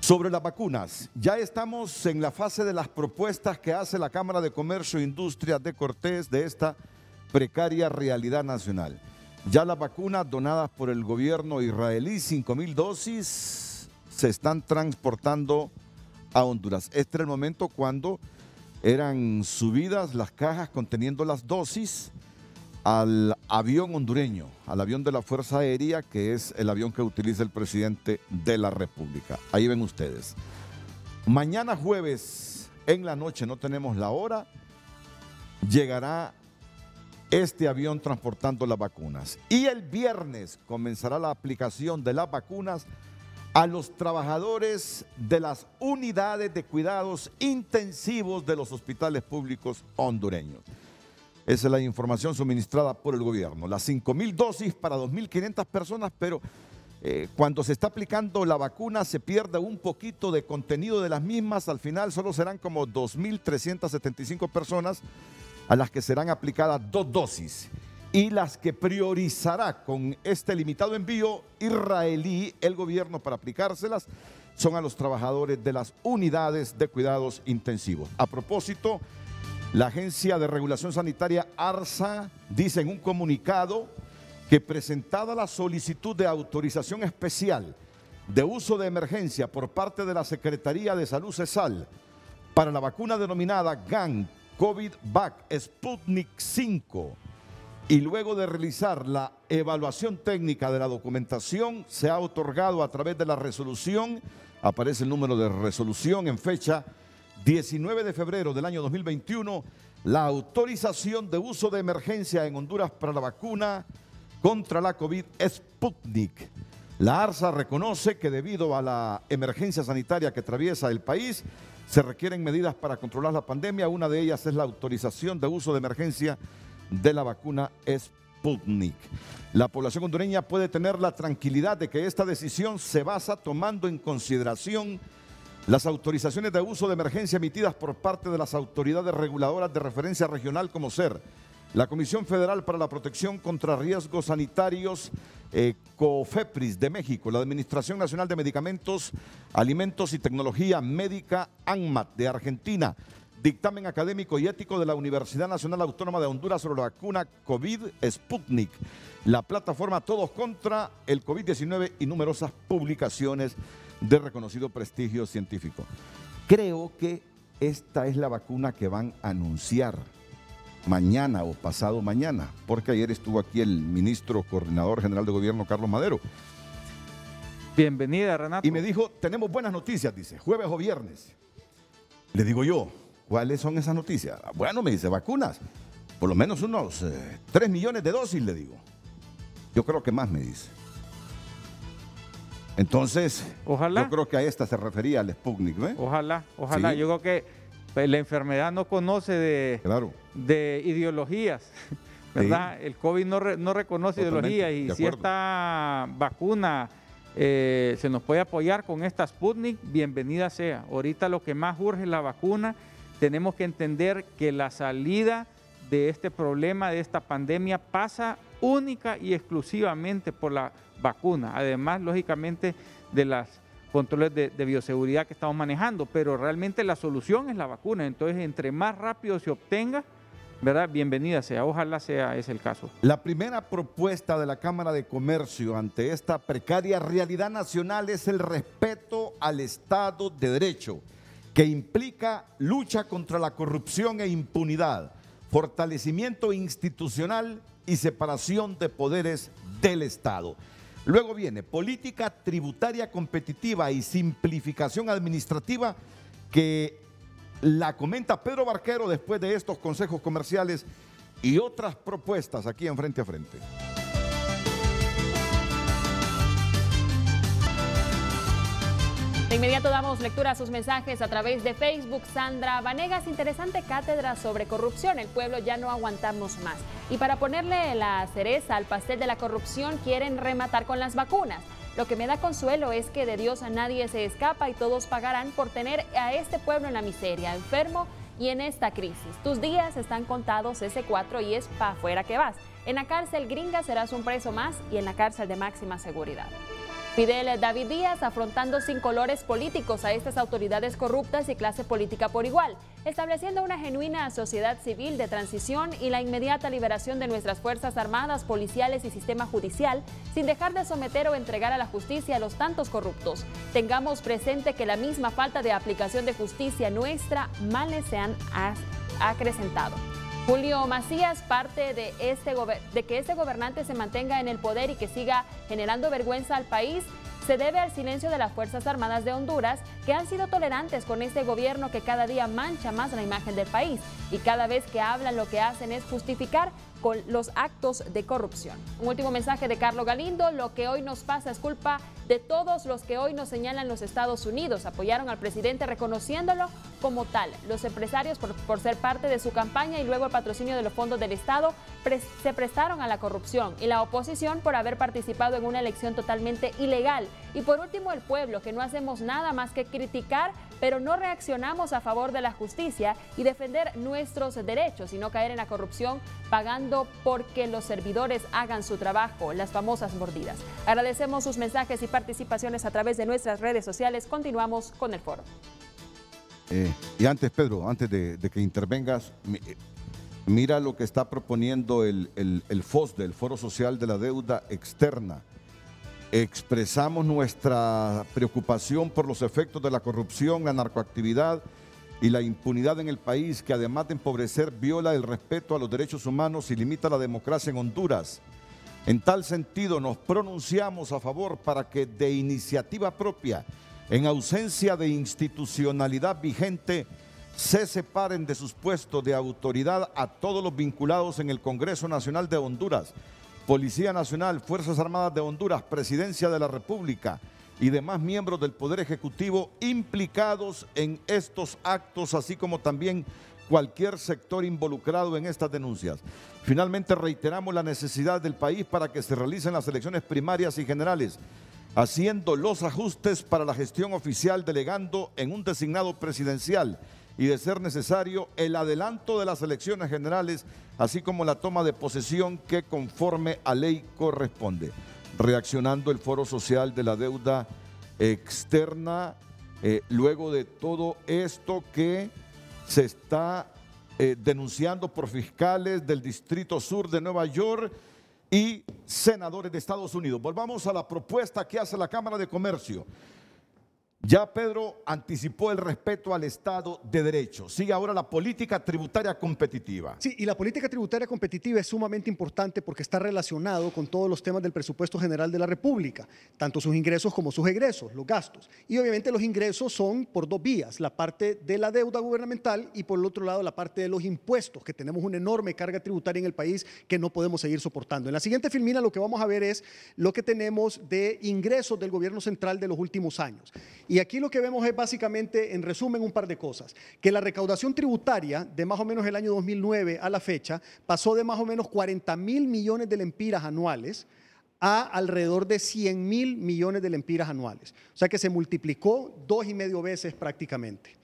Sobre las vacunas, ya estamos en la fase de las propuestas que hace la Cámara de Comercio e Industria de Cortés de esta precaria realidad nacional. Ya las vacunas donadas por el gobierno israelí, 5,000 dosis, se están transportando a Honduras. Este era el momento cuando eran subidas las cajas conteniendo las dosis al avión hondureño, al avión de la Fuerza Aérea, que es el avión que utiliza el presidente de la República. Ahí ven ustedes. Mañana jueves en la noche, no tenemos la hora, llegará este avión transportando las vacunas. Y el viernes comenzará la aplicación de las vacunas a los trabajadores de las unidades de cuidados intensivos de los hospitales públicos hondureños. Esa es la información suministrada por el gobierno. Las 5,000 dosis para 2,500 personas, pero cuando se está aplicando la vacuna se pierde un poquito de contenido de las mismas. Al final solo serán como 2,375 personas a las que serán aplicadas 2 dosis. Y las que priorizará con este limitado envío israelí el gobierno para aplicárselas son a los trabajadores de las unidades de cuidados intensivos. A propósito, la Agencia de Regulación Sanitaria ARSA dice en un comunicado que presentada la solicitud de autorización especial de uso de emergencia por parte de la Secretaría de Salud CESAL para la vacuna denominada GAN COVID-Vac Sputnik 5 y luego de realizar la evaluación técnica de la documentación se ha otorgado a través de la resolución, aparece el número de resolución en fecha 19 de febrero del año 2021, la autorización de uso de emergencia en Honduras para la vacuna contra la COVID Sputnik. La ARSA reconoce que debido a la emergencia sanitaria que atraviesa el país, se requieren medidas para controlar la pandemia. Una de ellas es la autorización de uso de emergencia de la vacuna Sputnik. La población hondureña puede tener la tranquilidad de que esta decisión se basa tomando en consideración las autorizaciones de uso de emergencia emitidas por parte de las autoridades reguladoras de referencia regional como ser la Comisión Federal para la Protección contra Riesgos Sanitarios, COFEPRIS de México, la Administración Nacional de Medicamentos, Alimentos y Tecnología Médica, ANMAT de Argentina, dictamen académico y ético de la Universidad Nacional Autónoma de Honduras sobre la vacuna COVID Sputnik, la plataforma Todos contra el COVID-19 y numerosas publicaciones de reconocido prestigio científico. Creo que esta es la vacuna que van a anunciar mañana o pasado mañana, porque ayer estuvo aquí el ministro coordinador general de gobierno, Carlos Madero. Bienvenida, Renato. Y me dijo, tenemos buenas noticias, dice, jueves o viernes. Le digo yo, ¿cuáles son esas noticias? Bueno, me dice, vacunas. Por lo menos unos 3 millones de dosis, le digo. Yo creo que más, me dice. Entonces, ojalá. Yo creo que a esta se refería al Sputnik, ¿ve? Ojalá. Sí. Yo creo que la enfermedad no conoce de ideologías, ¿verdad? Sí. El COVID no reconoce ideologías, y si esta vacuna se nos puede apoyar con esta Sputnik, bienvenida sea. Ahorita lo que más urge es la vacuna. Tenemos que entender que la salida de este problema, de esta pandemia, pasa única y exclusivamente por la vacuna. Además, lógicamente, de los controles de bioseguridad que estamos manejando, pero realmente la solución es la vacuna. Entonces, entre más rápido se obtenga, ¿verdad? Bienvenida sea, ojalá sea ese el caso. La primera propuesta de la Cámara de Comercio ante esta precaria realidad nacional es el respeto al Estado de Derecho, que implica lucha contra la corrupción e impunidad, fortalecimiento institucional y separación de poderes del Estado. Luego viene política tributaria competitiva y simplificación administrativa, que la comenta Pedro Barquero después de estos consejos comerciales y otras propuestas aquí en Frente a Frente. De inmediato damos lectura a sus mensajes a través de Facebook. Sandra Vanegas, interesante cátedra sobre corrupción. El pueblo ya no aguantamos más. Y para ponerle la cereza al pastel de la corrupción, quieren rematar con las vacunas. Lo que me da consuelo es que de Dios a nadie se escapa y todos pagarán por tener a este pueblo en la miseria, enfermo y en esta crisis. Tus días están contados, S4, y es pa' afuera que vas. En la cárcel gringa serás un preso más y en la cárcel de máxima seguridad. Fidel David Díaz afrontando sin colores políticos a estas autoridades corruptas y clase política por igual, estableciendo una genuina sociedad civil de transición y la inmediata liberación de nuestras fuerzas armadas, policiales y sistema judicial, sin dejar de someter o entregar a la justicia a los tantos corruptos. Tengamos presente que la misma falta de aplicación de justicia nuestra males se han acrecentado. Julio Macías, parte de que este gobernante se mantenga en el poder y que siga generando vergüenza al país, se debe al silencio de las Fuerzas Armadas de Honduras, que han sido tolerantes con este gobierno que cada día mancha más la imagen del país y cada vez que hablan lo que hacen es justificar con los actos de corrupción. Un último mensaje de Carlos Galindo: lo que hoy nos pasa es culpa de todos los que hoy nos señalan los Estados Unidos. Apoyaron al presidente reconociéndolo como tal. Los empresarios por ser parte de su campaña y luego el patrocinio de los fondos del Estado se prestaron a la corrupción, y la oposición por haber participado en una elección totalmente ilegal. Y por último, el pueblo, que no hacemos nada más que criticar, pero no reaccionamos a favor de la justicia y defender nuestros derechos y no caer en la corrupción, pagando porque los servidores hagan su trabajo, las famosas mordidas. Agradecemos sus mensajes y participaciones a través de nuestras redes sociales. Continuamos con el foro. Y antes, Pedro, antes de que intervengas, mira lo que está proponiendo el FOSDE, el Foro Social de la Deuda Externa. Expresamos nuestra preocupación por los efectos de la corrupción, la narcoactividad y la impunidad en el país, que además de empobrecer, viola el respeto a los derechos humanos y limita la democracia en Honduras. En tal sentido, nos pronunciamos a favor para que de iniciativa propia, en ausencia de institucionalidad vigente, se separen de sus puestos de autoridad a todos los vinculados en el Congreso Nacional de Honduras, Policía Nacional, Fuerzas Armadas de Honduras, Presidencia de la República y demás miembros del Poder Ejecutivo implicados en estos actos, así como también cualquier sector involucrado en estas denuncias. Finalmente, reiteramos la necesidad del país para que se realicen las elecciones primarias y generales, haciendo los ajustes para la gestión oficial, delegando en un designado presidencial y, de ser necesario, el adelanto de las elecciones generales, así como la toma de posesión que conforme a ley corresponde. Reaccionando el Foro Social de la Deuda Externa, luego de todo esto que se está denunciando por fiscales del Distrito Sur de Nueva York y senadores de Estados Unidos. Volvamos a la propuesta que hace la Cámara de Comercio. Ya Pedro anticipó el respeto al Estado de Derecho. Sigue ahora la política tributaria competitiva. Sí, y la política tributaria competitiva es sumamente importante porque está relacionado con todos los temas del presupuesto general de la República, tanto sus ingresos como sus egresos, los gastos. Y obviamente los ingresos son por dos vías, la parte de la deuda gubernamental y por el otro lado la parte de los impuestos, que tenemos una enorme carga tributaria en el país que no podemos seguir soportando. En la siguiente filmina lo que vamos a ver es lo que tenemos de ingresos del gobierno central de los últimos años. Y aquí lo que vemos es básicamente, en resumen, un par de cosas. Que la recaudación tributaria de más o menos el año 2009 a la fecha pasó de más o menos 40.000 millones de lempiras anuales a alrededor de 100.000 millones de lempiras anuales. O sea que se multiplicó 2,5 veces prácticamente.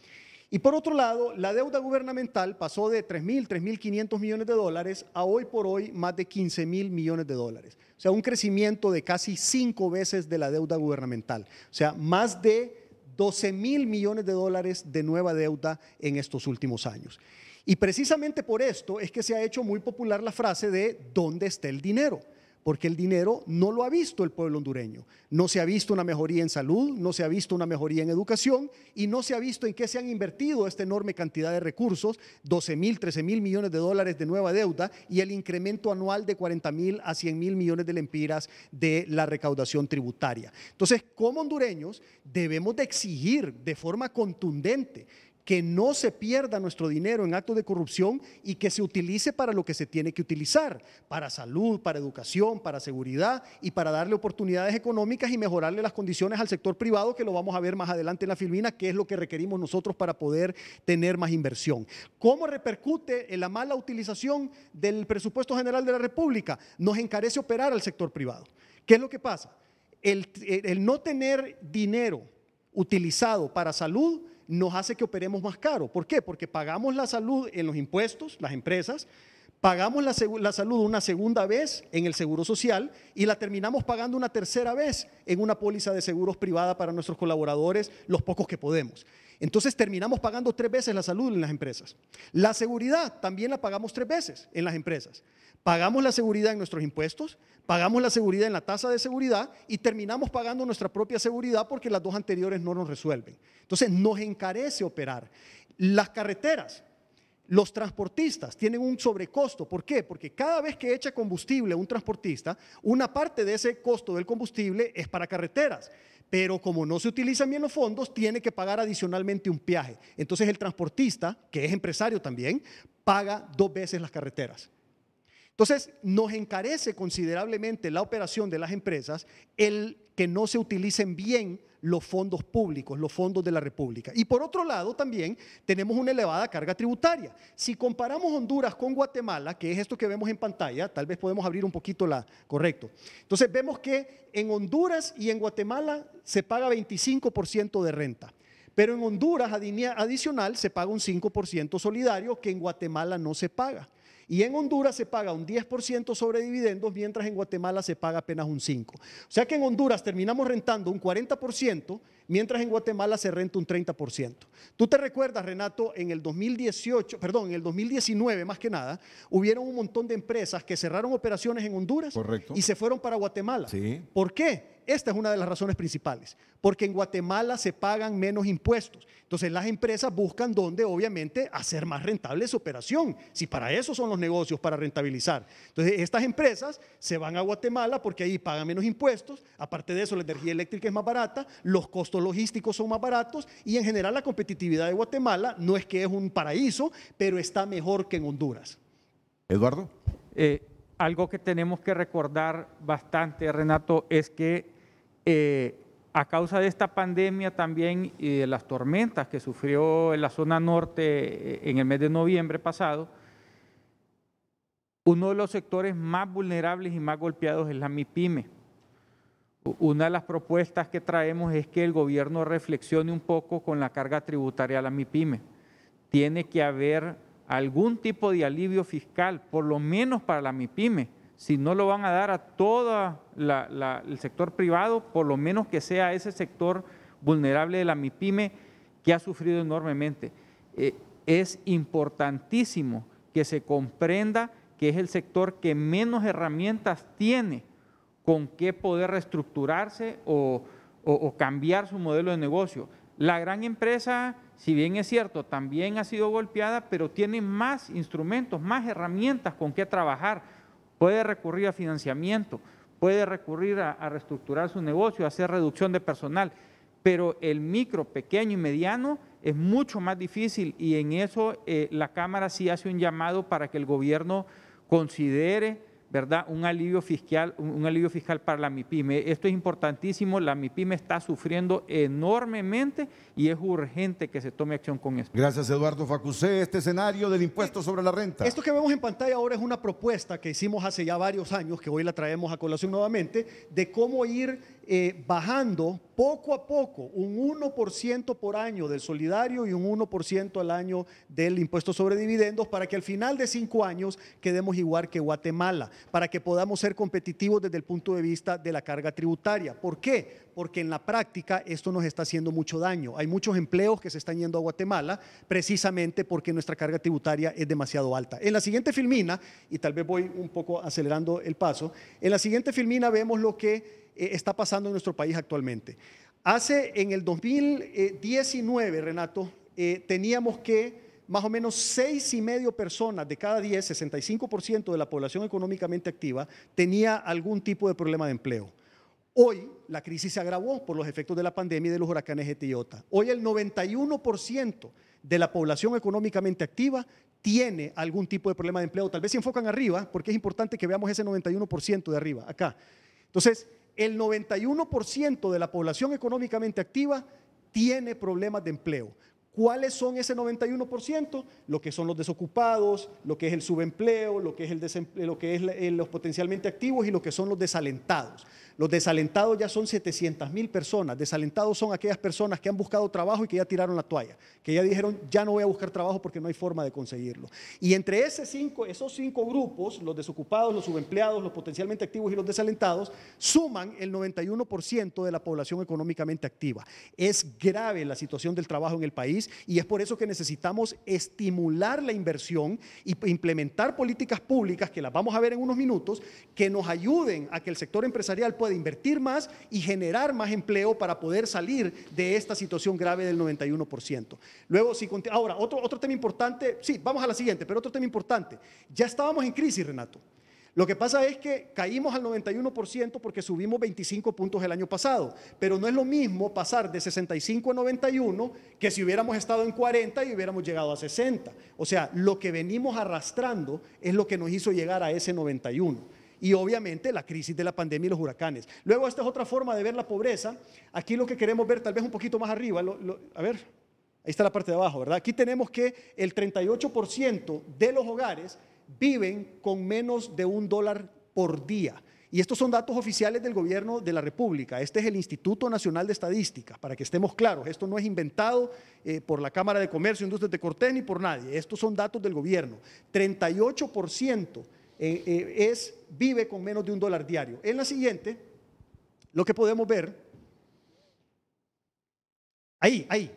Y por otro lado, la deuda gubernamental pasó de 3.500 millones de dólares a hoy por hoy más de 15.000 millones de dólares. O sea, un crecimiento de casi 5 veces de la deuda gubernamental. O sea, más de 12.000 millones de dólares de nueva deuda en estos últimos años. Y precisamente por esto es que se ha hecho muy popular la frase de ¿dónde está el dinero? Porque el dinero no lo ha visto el pueblo hondureño. No se ha visto una mejoría en salud, no se ha visto una mejoría en educación y no se ha visto en qué se han invertido esta enorme cantidad de recursos, 12.000, 13.000 millones de dólares de nueva deuda y el incremento anual de 40.000 a 100.000 millones de lempiras de la recaudación tributaria. Entonces, como hondureños, debemos de exigir de forma contundente que no se pierda nuestro dinero en actos de corrupción y que se utilice para lo que se tiene que utilizar, para salud, para educación, para seguridad y para darle oportunidades económicas y mejorarle las condiciones al sector privado, que lo vamos a ver más adelante en la filmina, que es lo que requerimos nosotros para poder tener más inversión. ¿Cómo repercute en la mala utilización del presupuesto general de la República? Nos encarece operar al sector privado. ¿Qué es lo que pasa? El no tener dinero utilizado para salud nos hace que operemos más caro. ¿Por qué? Porque pagamos la salud en los impuestos, las empresas, pagamos la salud una segunda vez en el seguro social y la terminamos pagando una tercera vez en una póliza de seguros privada para nuestros colaboradores, los pocos que podemos. Entonces terminamos pagando 3 veces la salud en las empresas. La seguridad también la pagamos 3 veces en las empresas. Pagamos la seguridad en nuestros impuestos, pagamos la seguridad en la tasa de seguridad y terminamos pagando nuestra propia seguridad porque las dos anteriores no nos resuelven. Entonces nos encarece operar. Las carreteras, los transportistas tienen un sobrecosto. ¿Por qué? Porque cada vez que echa combustible un transportista, una parte de ese costo del combustible es para carreteras. Pero como no se utilizan bien los fondos, tiene que pagar adicionalmente un peaje. Entonces el transportista, que es empresario también, paga 2 veces las carreteras. Entonces, nos encarece considerablemente la operación de las empresas el que no se utilicen bien los fondos públicos, los fondos de la República. Y por otro lado, también tenemos una elevada carga tributaria. Si comparamos Honduras con Guatemala, que es esto que vemos en pantalla, tal vez podemos abrir un poquito correcto. Entonces, vemos que en Honduras y en Guatemala se paga 25% de renta. Pero en Honduras, adicional, se paga un 5% solidario que en Guatemala no se paga. Y en Honduras se paga un 10% sobre dividendos, mientras en Guatemala se paga apenas un 5%. O sea que en Honduras terminamos rentando un 40%, mientras en Guatemala se renta un 30%. Tú te recuerdas, Renato, en el 2019 más que nada, hubieron un montón de empresas que cerraron operaciones en Honduras. Correcto. Y se fueron para Guatemala. Sí. ¿Por qué? Esta es una de las razones principales, porque en Guatemala se pagan menos impuestos. Entonces las empresas buscan dónde, obviamente, hacer más rentable su operación, si para eso son los negocios, para rentabilizar. Entonces estas empresas se van a Guatemala porque ahí pagan menos impuestos, aparte de eso la energía eléctrica es más barata, los costos logísticos son más baratos y en general la competitividad de Guatemala no es que es un paraíso, pero está mejor que en Honduras. Eduardo. Algo que tenemos que recordar bastante, Renato, es que a causa de esta pandemia también y de las tormentas que sufrió en la zona norte en el mes de noviembre pasado, uno de los sectores más vulnerables y más golpeados es la MIPYME. Una de las propuestas que traemos es que el gobierno reflexione un poco con la carga tributaria a la MIPYME. Tiene que haber algún tipo de alivio fiscal, por lo menos para la MIPYME. Si no lo van a dar a todo el sector privado, por lo menos que sea ese sector vulnerable de la MIPYME que ha sufrido enormemente. es importantísimo que se comprenda que es el sector que menos herramientas tiene con qué poder reestructurarse o cambiar su modelo de negocio. La gran empresa, si bien es cierto, también ha sido golpeada, pero tiene más instrumentos, más herramientas con qué trabajar. Puede recurrir a financiamiento, puede recurrir a reestructurar su negocio, a hacer reducción de personal, pero el micro, pequeño y mediano es mucho más difícil, y en eso la Cámara sí hace un llamado para que el gobierno considere, ¿verdad?, un alivio fiscal para la MIPYME. Esto es importantísimo, la MIPYME está sufriendo enormemente y es urgente que se tome acción con esto. Gracias, Eduardo Facusé. Este escenario del impuesto sobre la renta. Esto que vemos en pantalla ahora es una propuesta que hicimos hace ya varios años, que hoy la traemos a colación nuevamente, de cómo ir bajando poco a poco un 1% por año del solidario y un 1% al año del impuesto sobre dividendos, para que al final de 5 años quedemos igual que Guatemala, para que podamos ser competitivos desde el punto de vista de la carga tributaria. ¿Por qué? Porque en la práctica esto nos está haciendo mucho daño. Hay muchos empleos que se están yendo a Guatemala precisamente porque nuestra carga tributaria es demasiado alta. En la siguiente filmina, y tal vez voy un poco acelerando el paso, en la siguiente filmina vemos lo que está pasando en nuestro país actualmente. En el 2019, Renato, teníamos que más o menos 6,5 personas de cada 10, 65% de la población económicamente activa, tenía algún tipo de problema de empleo. Hoy la crisis se agravó por los efectos de la pandemia y de los huracanes Eta y Iota. Hoy el 91% de la población económicamente activa tiene algún tipo de problema de empleo. Tal vez se enfocan arriba, porque es importante que veamos ese 91% de arriba, acá. Entonces, el 91% de la población económicamente activa tiene problemas de empleo. ¿Cuáles son ese 91%? Lo que son los desocupados, lo que es el subempleo, lo que es los potencialmente activos y lo que son los desalentados. Los desalentados ya son 700,000 personas. Desalentados son aquellas personas que han buscado trabajo y que ya tiraron la toalla, que ya dijeron, ya no voy a buscar trabajo porque no hay forma de conseguirlo. Y entre esos 5 grupos, los desocupados, los subempleados, los potencialmente activos y los desalentados, suman el 91% de la población económicamente activa. Es grave la situación del trabajo en el país, y es por eso que necesitamos estimular la inversión y implementar políticas públicas, que las vamos a ver en unos minutos, que nos ayuden a que el sector empresarial pueda invertir más y generar más empleo para poder salir de esta situación grave del 91%. Luego, ahora, otro tema importante, sí, vamos a la siguiente, pero otro tema importante. Ya estábamos en crisis, Renato. Lo que pasa es que caímos al 91% porque subimos 25 puntos el año pasado, pero no es lo mismo pasar de 65 a 91 que si hubiéramos estado en 40 y hubiéramos llegado a 60. O sea, lo que venimos arrastrando es lo que nos hizo llegar a ese 91. Y obviamente la crisis de la pandemia y los huracanes. Luego, esta es otra forma de ver la pobreza. Aquí lo que queremos ver, tal vez un poquito más arriba, a ver, ahí está la parte de abajo, ¿verdad? Aquí tenemos que el 38% de los hogares viven con menos de $1 por día. Y estos son datos oficiales del gobierno de la República. Este es el Instituto Nacional de Estadística, para que estemos claros. Esto no es inventado por la Cámara de Comercio e Industrias de Cortés ni por nadie. Estos son datos del gobierno. 38% vive con menos de $1 diario. En la siguiente, lo que podemos ver,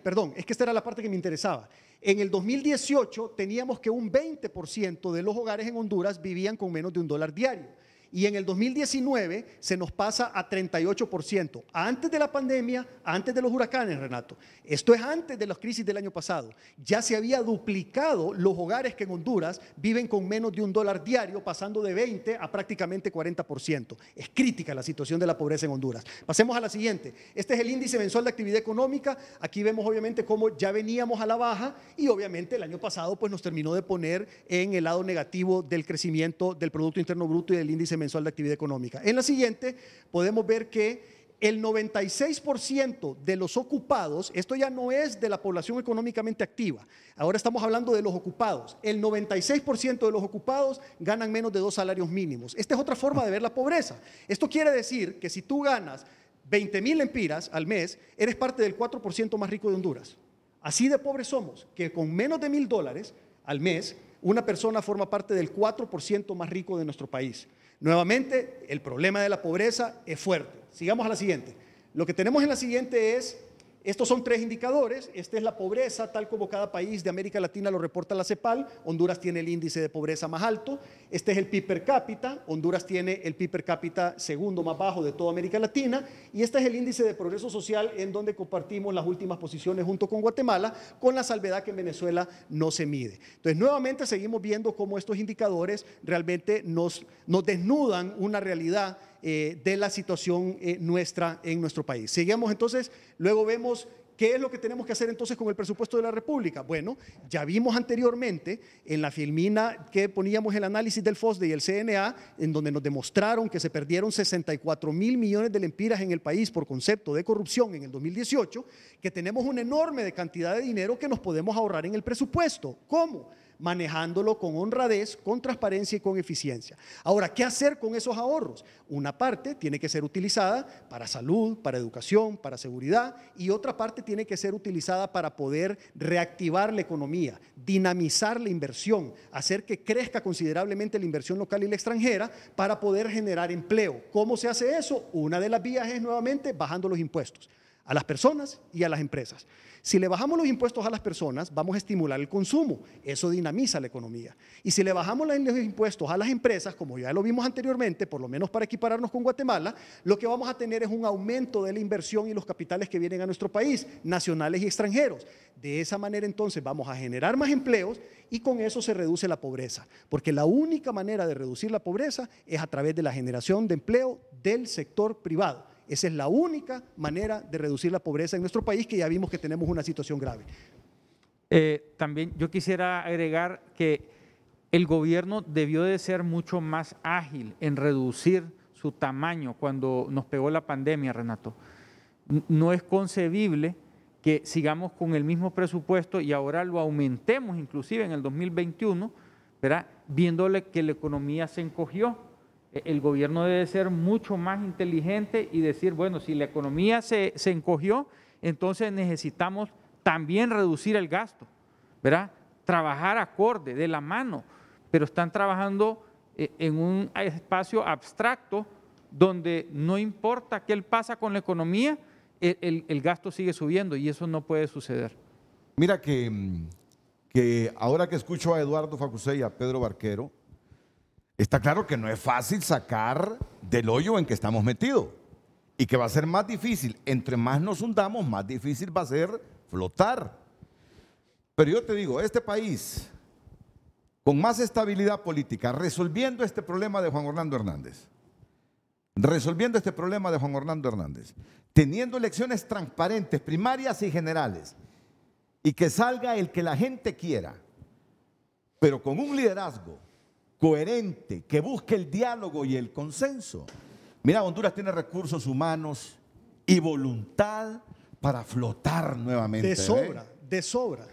perdón, es que esta era la parte que me interesaba. En el 2018 teníamos que un 20% de los hogares en Honduras vivían con menos de $1 diario. Y en el 2019 se nos pasa a 38%. Antes de la pandemia, antes de los huracanes, Renato. Esto es antes de las crisis del año pasado. Ya se había duplicado los hogares que en Honduras viven con menos de $1 diario, pasando de 20 a prácticamente 40%. Es crítica la situación de la pobreza en Honduras. Pasemos a la siguiente. Este es el índice mensual de actividad económica. Aquí vemos obviamente cómo ya veníamos a la baja y obviamente el año pasado pues nos terminó de poner en el lado negativo del crecimiento del Producto Interno Bruto y del índice mensual de actividad económica. En la siguiente podemos ver que el 96% de los ocupados, esto ya no es de la población económicamente activa, ahora estamos hablando de los ocupados, el 96% de los ocupados ganan menos de 2 salarios mínimos. Esta es otra forma de ver la pobreza. Esto quiere decir que si tú ganas 20,000 lempiras al mes, eres parte del 4% más rico de Honduras. Así de pobres somos, que con menos de $1,000 al mes, una persona forma parte del 4% más rico de nuestro país. Nuevamente, el problema de la pobreza es fuerte. Sigamos a la siguiente. Lo que tenemos en la siguiente es Estos son 3 indicadores. Esta es la pobreza, tal como cada país de América Latina lo reporta la CEPAL. Honduras tiene el índice de pobreza más alto. Este es el PIB per cápita. Honduras tiene el PIB per cápita segundo más bajo de toda América Latina. Y este es el índice de progreso social, en donde compartimos las últimas posiciones junto con Guatemala, con la salvedad que en Venezuela no se mide. Entonces, nuevamente seguimos viendo cómo estos indicadores realmente nos desnudan una realidad de la situación nuestra en nuestro país. Seguimos entonces, luego vemos qué es lo que tenemos que hacer entonces con el presupuesto de la República. Bueno, ya vimos anteriormente en la filmina que poníamos el análisis del FOSDE y el CNA, en donde nos demostraron que se perdieron 64.000 millones de lempiras en el país por concepto de corrupción en el 2018, que tenemos una enorme cantidad de dinero que nos podemos ahorrar en el presupuesto. ¿Cómo? Manejándolo con honradez, con transparencia y con eficiencia. Ahora, ¿qué hacer con esos ahorros? Una parte tiene que ser utilizada para salud, para educación, para seguridad, y otra parte tiene que ser utilizada para poder reactivar la economía, dinamizar la inversión, hacer que crezca considerablemente la inversión local y la extranjera para poder generar empleo. ¿Cómo se hace eso? Una de las vías es nuevamente bajando los impuestos a las personas y a las empresas. Si le bajamos los impuestos a las personas, vamos a estimular el consumo. Eso dinamiza la economía. Y si le bajamos los impuestos a las empresas, como ya lo vimos anteriormente, por lo menos para equipararnos con Guatemala, lo que vamos a tener es un aumento de la inversión y los capitales que vienen a nuestro país, nacionales y extranjeros. De esa manera, entonces, vamos a generar más empleos y con eso se reduce la pobreza. Porque la única manera de reducir la pobreza es a través de la generación de empleo del sector privado. Esa es la única manera de reducir la pobreza en nuestro país, que ya vimos que tenemos una situación grave. También yo quisiera agregar que el gobierno debió de ser mucho más ágil en reducir su tamaño cuando nos pegó la pandemia, Renato. No es concebible que sigamos con el mismo presupuesto y ahora lo aumentemos inclusive en el 2021, ¿verdad? Viéndole que la economía se encogió. El gobierno debe ser mucho más inteligente y decir, bueno, si la economía se encogió, entonces necesitamos también reducir el gasto, ¿verdad? Trabajar acorde, de la mano, pero están trabajando en un espacio abstracto donde no importa qué pasa con la economía, el gasto sigue subiendo y eso no puede suceder. Mira que ahora que escucho a Eduardo Facusey y a Pedro Barquero, está claro que no es fácil sacar del hoyo en que estamos metidos y que va a ser más difícil. Entre más nos hundamos, más difícil va a ser flotar. Pero yo te digo, este país, con más estabilidad política, resolviendo este problema de Juan Orlando Hernández, teniendo elecciones transparentes, primarias y generales, y que salga el que la gente quiera, pero con un liderazgo coherente, que busque el diálogo y el consenso. Mira, Honduras tiene recursos humanos y voluntad para flotar nuevamente. De sobra,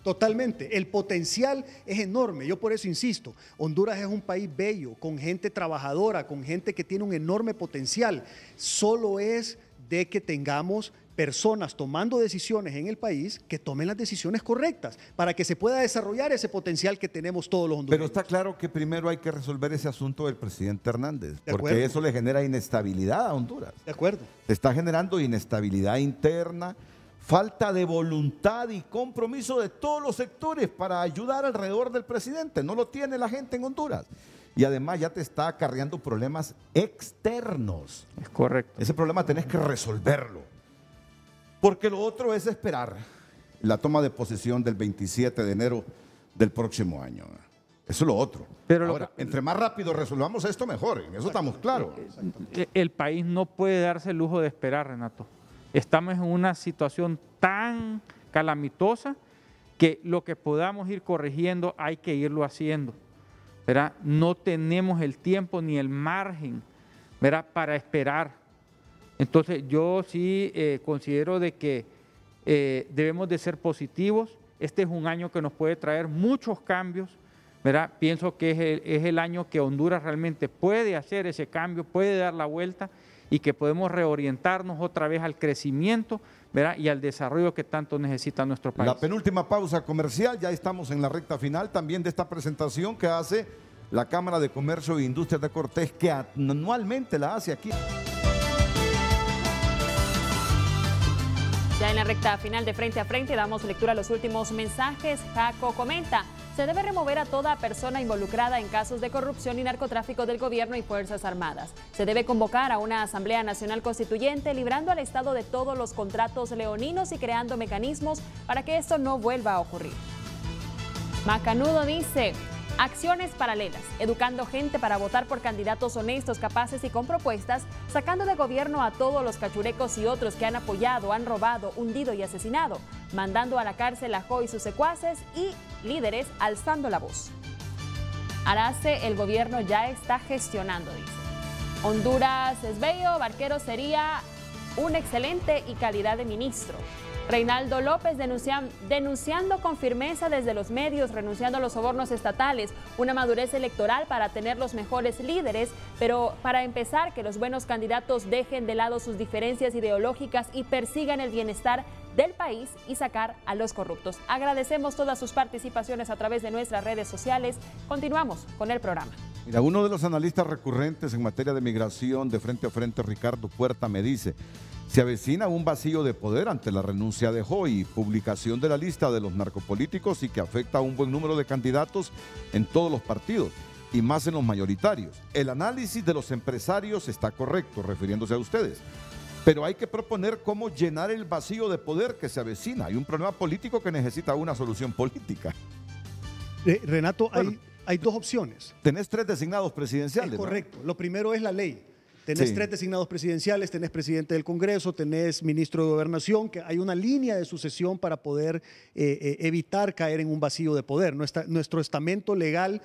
totalmente. El potencial es enorme, yo por eso insisto, Honduras es un país bello, con gente trabajadora, con gente que tiene un enorme potencial. Solo es de que tengamos personas tomando decisiones en el país que tomen las decisiones correctas para que se pueda desarrollar ese potencial que tenemos todos los hondureños. Pero está claro que primero hay que resolver ese asunto del presidente Hernández, porque eso le genera inestabilidad a Honduras. De acuerdo. Está generando inestabilidad interna, falta de voluntad y compromiso de todos los sectores para ayudar alrededor del presidente. No lo tiene la gente en Honduras. Y además ya te está acarreando problemas externos. Es correcto. Ese problema tenés que resolverlo. Porque lo otro es esperar la toma de posesión del 27 de enero del próximo año. Eso es lo otro. Pero ahora, entre más rápido resolvamos esto, mejor. En eso estamos claros. El país no puede darse el lujo de esperar, Renato. Estamos en una situación tan calamitosa que lo que podamos ir corrigiendo hay que irlo haciendo, ¿verdad? No tenemos el tiempo ni el margen, ¿verdad?, para esperar. Entonces yo sí considero de que debemos de ser positivos. Este es un año que nos puede traer muchos cambios, ¿verdad? Pienso que es el año que Honduras realmente puede hacer ese cambio, puede dar la vuelta y que podemos reorientarnos otra vez al crecimiento, ¿verdad?, y al desarrollo que tanto necesita nuestro país. La penúltima pausa comercial, ya estamos en la recta final también de esta presentación que hace la Cámara de Comercio e Industrias de Cortés, que anualmente la hace aquí. Se Ya en la recta final de Frente a Frente damos lectura a los últimos mensajes. Jaco comenta: se debe remover a toda persona involucrada en casos de corrupción y narcotráfico del gobierno y Fuerzas Armadas. Se debe convocar a una Asamblea Nacional Constituyente, librando al Estado de todos los contratos leoninos y creando mecanismos para que esto no vuelva a ocurrir. Macanudo dice: acciones paralelas, educando gente para votar por candidatos honestos, capaces y con propuestas, sacando de gobierno a todos los cachurecos y otros que han apoyado, han robado, hundido y asesinado, mandando a la cárcel a Jo y sus secuaces y líderes alzando la voz. Arace, el gobierno ya está gestionando, dice. Honduras es bello, Barquero sería un excelente y calidad de ministro. Reinaldo López denunciando con firmeza desde los medios, renunciando a los sobornos estatales, una madurez electoral para tener los mejores líderes, pero para empezar que los buenos candidatos dejen de lado sus diferencias ideológicas y persigan el bienestar del país y sacar a los corruptos. Agradecemos todas sus participaciones a través de nuestras redes sociales. Continuamos con el programa. Mira, uno de los analistas recurrentes en materia de migración de Frente a Frente, Ricardo Puerta, me dice: se avecina un vacío de poder ante la renuncia de Joy, publicación de la lista de los narcopolíticos y que afecta a un buen número de candidatos en todos los partidos y más en los mayoritarios. El análisis de los empresarios está correcto, refiriéndose a ustedes, pero hay que proponer cómo llenar el vacío de poder que se avecina. Hay un problema político que necesita una solución política. Renato, hay dos opciones. Tenés 3 designados presidenciales. Es correcto. ¿No? Lo primero es la ley. Tenés 3 designados presidenciales, tenés presidente del Congreso, tenés ministro de Gobernación, que hay una línea de sucesión para poder evitar caer en un vacío de poder. Nuestro estamento legal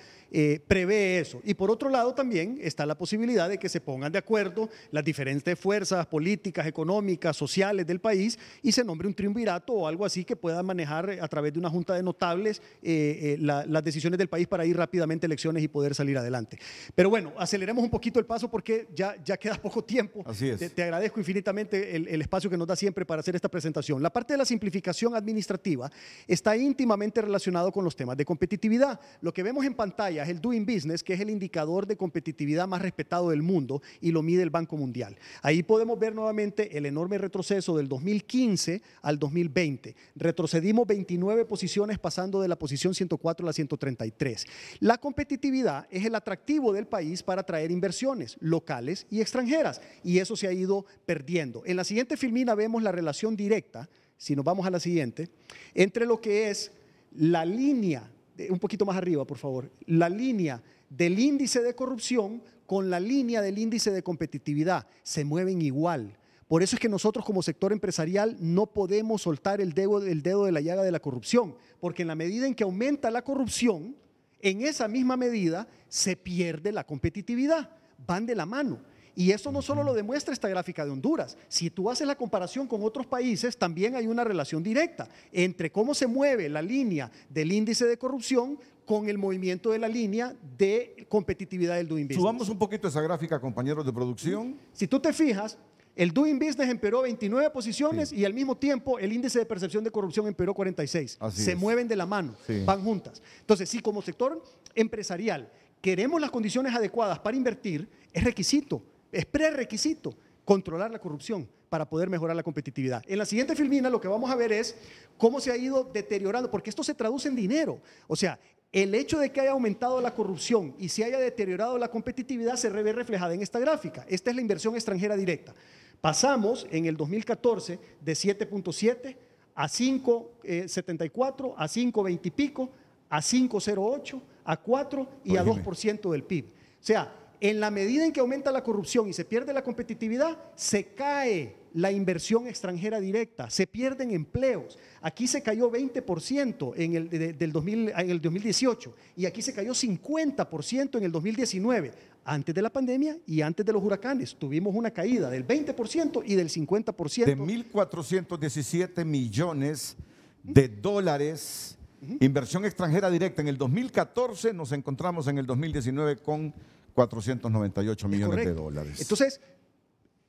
prevé eso. Y por otro lado también está la posibilidad de que se pongan de acuerdo las diferentes fuerzas políticas, económicas, sociales del país y se nombre un triunvirato o algo así que pueda manejar a través de una junta de notables las decisiones del país para ir rápidamente a elecciones y poder salir adelante. Pero bueno, aceleremos un poquito el paso porque ya queda poco tiempo. Así es. Te agradezco infinitamente el espacio que nos da siempre para hacer esta presentación. La parte de la simplificación administrativa está íntimamente relacionado con los temas de competitividad. Lo que vemos en pantalla es el Doing Business, que es el indicador de competitividad más respetado del mundo y lo mide el Banco Mundial. Ahí podemos ver nuevamente el enorme retroceso del 2015 al 2020. Retrocedimos 29 posiciones pasando de la posición 104 a la 133. La competitividad es el atractivo del país para atraer inversiones locales y extranjeras, y eso se ha ido perdiendo. En la siguiente filmina vemos la relación directa, si nos vamos a la siguiente, entre lo que es la línea, un poquito más arriba por favor, la línea del índice de corrupción con la línea del índice de competitividad, se mueven igual. Por eso es que nosotros como sector empresarial no podemos soltar el dedo de la llaga de la corrupción, porque en la medida en que aumenta la corrupción, en esa misma medida se pierde la competitividad, van de la mano. Y eso no solo lo demuestra esta gráfica de Honduras. Si tú haces la comparación con otros países, también hay una relación directa entre cómo se mueve la línea del índice de corrupción con el movimiento de la línea de competitividad del Doing Business. Subamos un poquito esa gráfica, compañeros de producción. Si tú te fijas, el Doing Business empeoró 29 posiciones y al mismo tiempo el índice de percepción de corrupción empeoró 46. Se mueven de la mano, van juntas. Entonces, si como sector empresarial queremos las condiciones adecuadas para invertir, es requisito, es prerequisito controlar la corrupción para poder mejorar la competitividad. En la siguiente filmina lo que vamos a ver es cómo se ha ido deteriorando, porque esto se traduce en dinero. O sea, el hecho de que haya aumentado la corrupción y se haya deteriorado la competitividad se ve reflejada en esta gráfica. Esta es la inversión extranjera directa. Pasamos en el 2014 de 7.7 a 5.74, a 5.20 y pico, a 5.08, a 4 y a 2% del PIB. O sea, en la medida en que aumenta la corrupción y se pierde la competitividad, se cae la inversión extranjera directa, se pierden empleos. Aquí se cayó 20% en el 2018 y aquí se cayó 50% en el 2019. Antes de la pandemia y antes de los huracanes tuvimos una caída del 20% y del 50%. De 1.417 millones de dólares, inversión extranjera directa. En el 2014 nos encontramos en el 2019 con 498 millones de dólares. Entonces,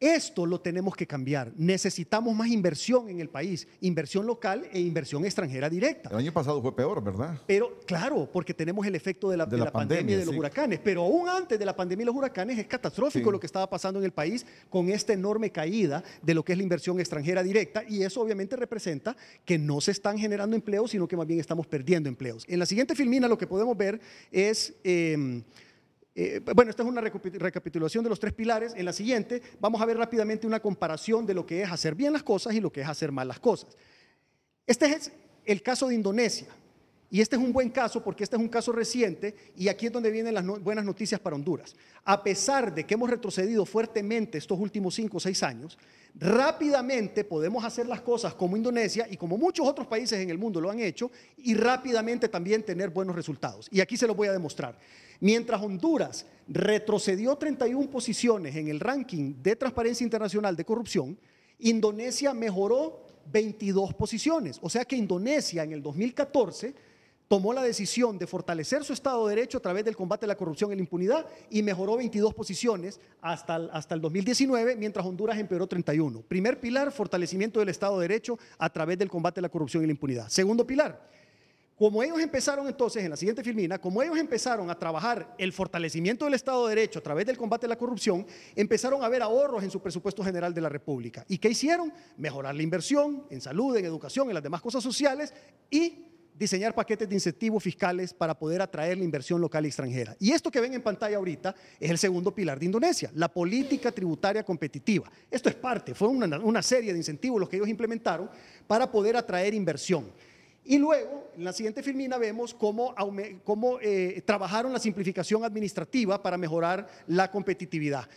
Esto lo tenemos que cambiar. Necesitamos más inversión en el país, inversión local e inversión extranjera directa. El año pasado fue peor, ¿verdad? Pero claro, porque tenemos el efecto de la pandemia y de los huracanes. Pero aún antes de la pandemia y los huracanes es catastrófico lo que estaba pasando en el país con esta enorme caída de lo que es la inversión extranjera directa, y eso obviamente representa que no se están generando empleos, sino que más bien estamos perdiendo empleos. En la siguiente filmina lo que podemos ver es... bueno, esta es una recapitulación de los 3 pilares. En la siguiente vamos a ver rápidamente una comparación de lo que es hacer bien las cosas y lo que es hacer mal las cosas. Este es el caso de Indonesia, y este es un buen caso porque este es un caso reciente, y aquí es donde vienen las buenas noticias para Honduras. A pesar de que hemos retrocedido fuertemente estos últimos 5 o 6 años, rápidamente podemos hacer las cosas como Indonesia y como muchos otros países en el mundo lo han hecho, y rápidamente también tener buenos resultados. Y aquí se los voy a demostrar. Mientras Honduras retrocedió 31 posiciones en el ranking de Transparencia Internacional de Corrupción, Indonesia mejoró 22 posiciones. O sea que Indonesia en el 2014 tomó la decisión de fortalecer su Estado de Derecho a través del combate a la corrupción y la impunidad y mejoró 22 posiciones hasta el 2019, mientras Honduras empeoró 31. Primer pilar, fortalecimiento del Estado de Derecho a través del combate a la corrupción y la impunidad. Segundo pilar, como ellos empezaron entonces, en la siguiente filmina, como ellos empezaron a trabajar el fortalecimiento del Estado de Derecho a través del combate a la corrupción, empezaron a haber ahorros en su presupuesto general de la República. ¿Y qué hicieron? Mejorar la inversión en salud, en educación, en las demás cosas sociales y diseñar paquetes de incentivos fiscales para poder atraer la inversión local y extranjera. Y esto que ven en pantalla ahorita es el segundo pilar de Indonesia, la política tributaria competitiva. Esto es parte, fue una serie de incentivos los que ellos implementaron para poder atraer inversión. Y luego, en la siguiente filmina vemos cómo trabajaron la simplificación administrativa para mejorar la competitividad.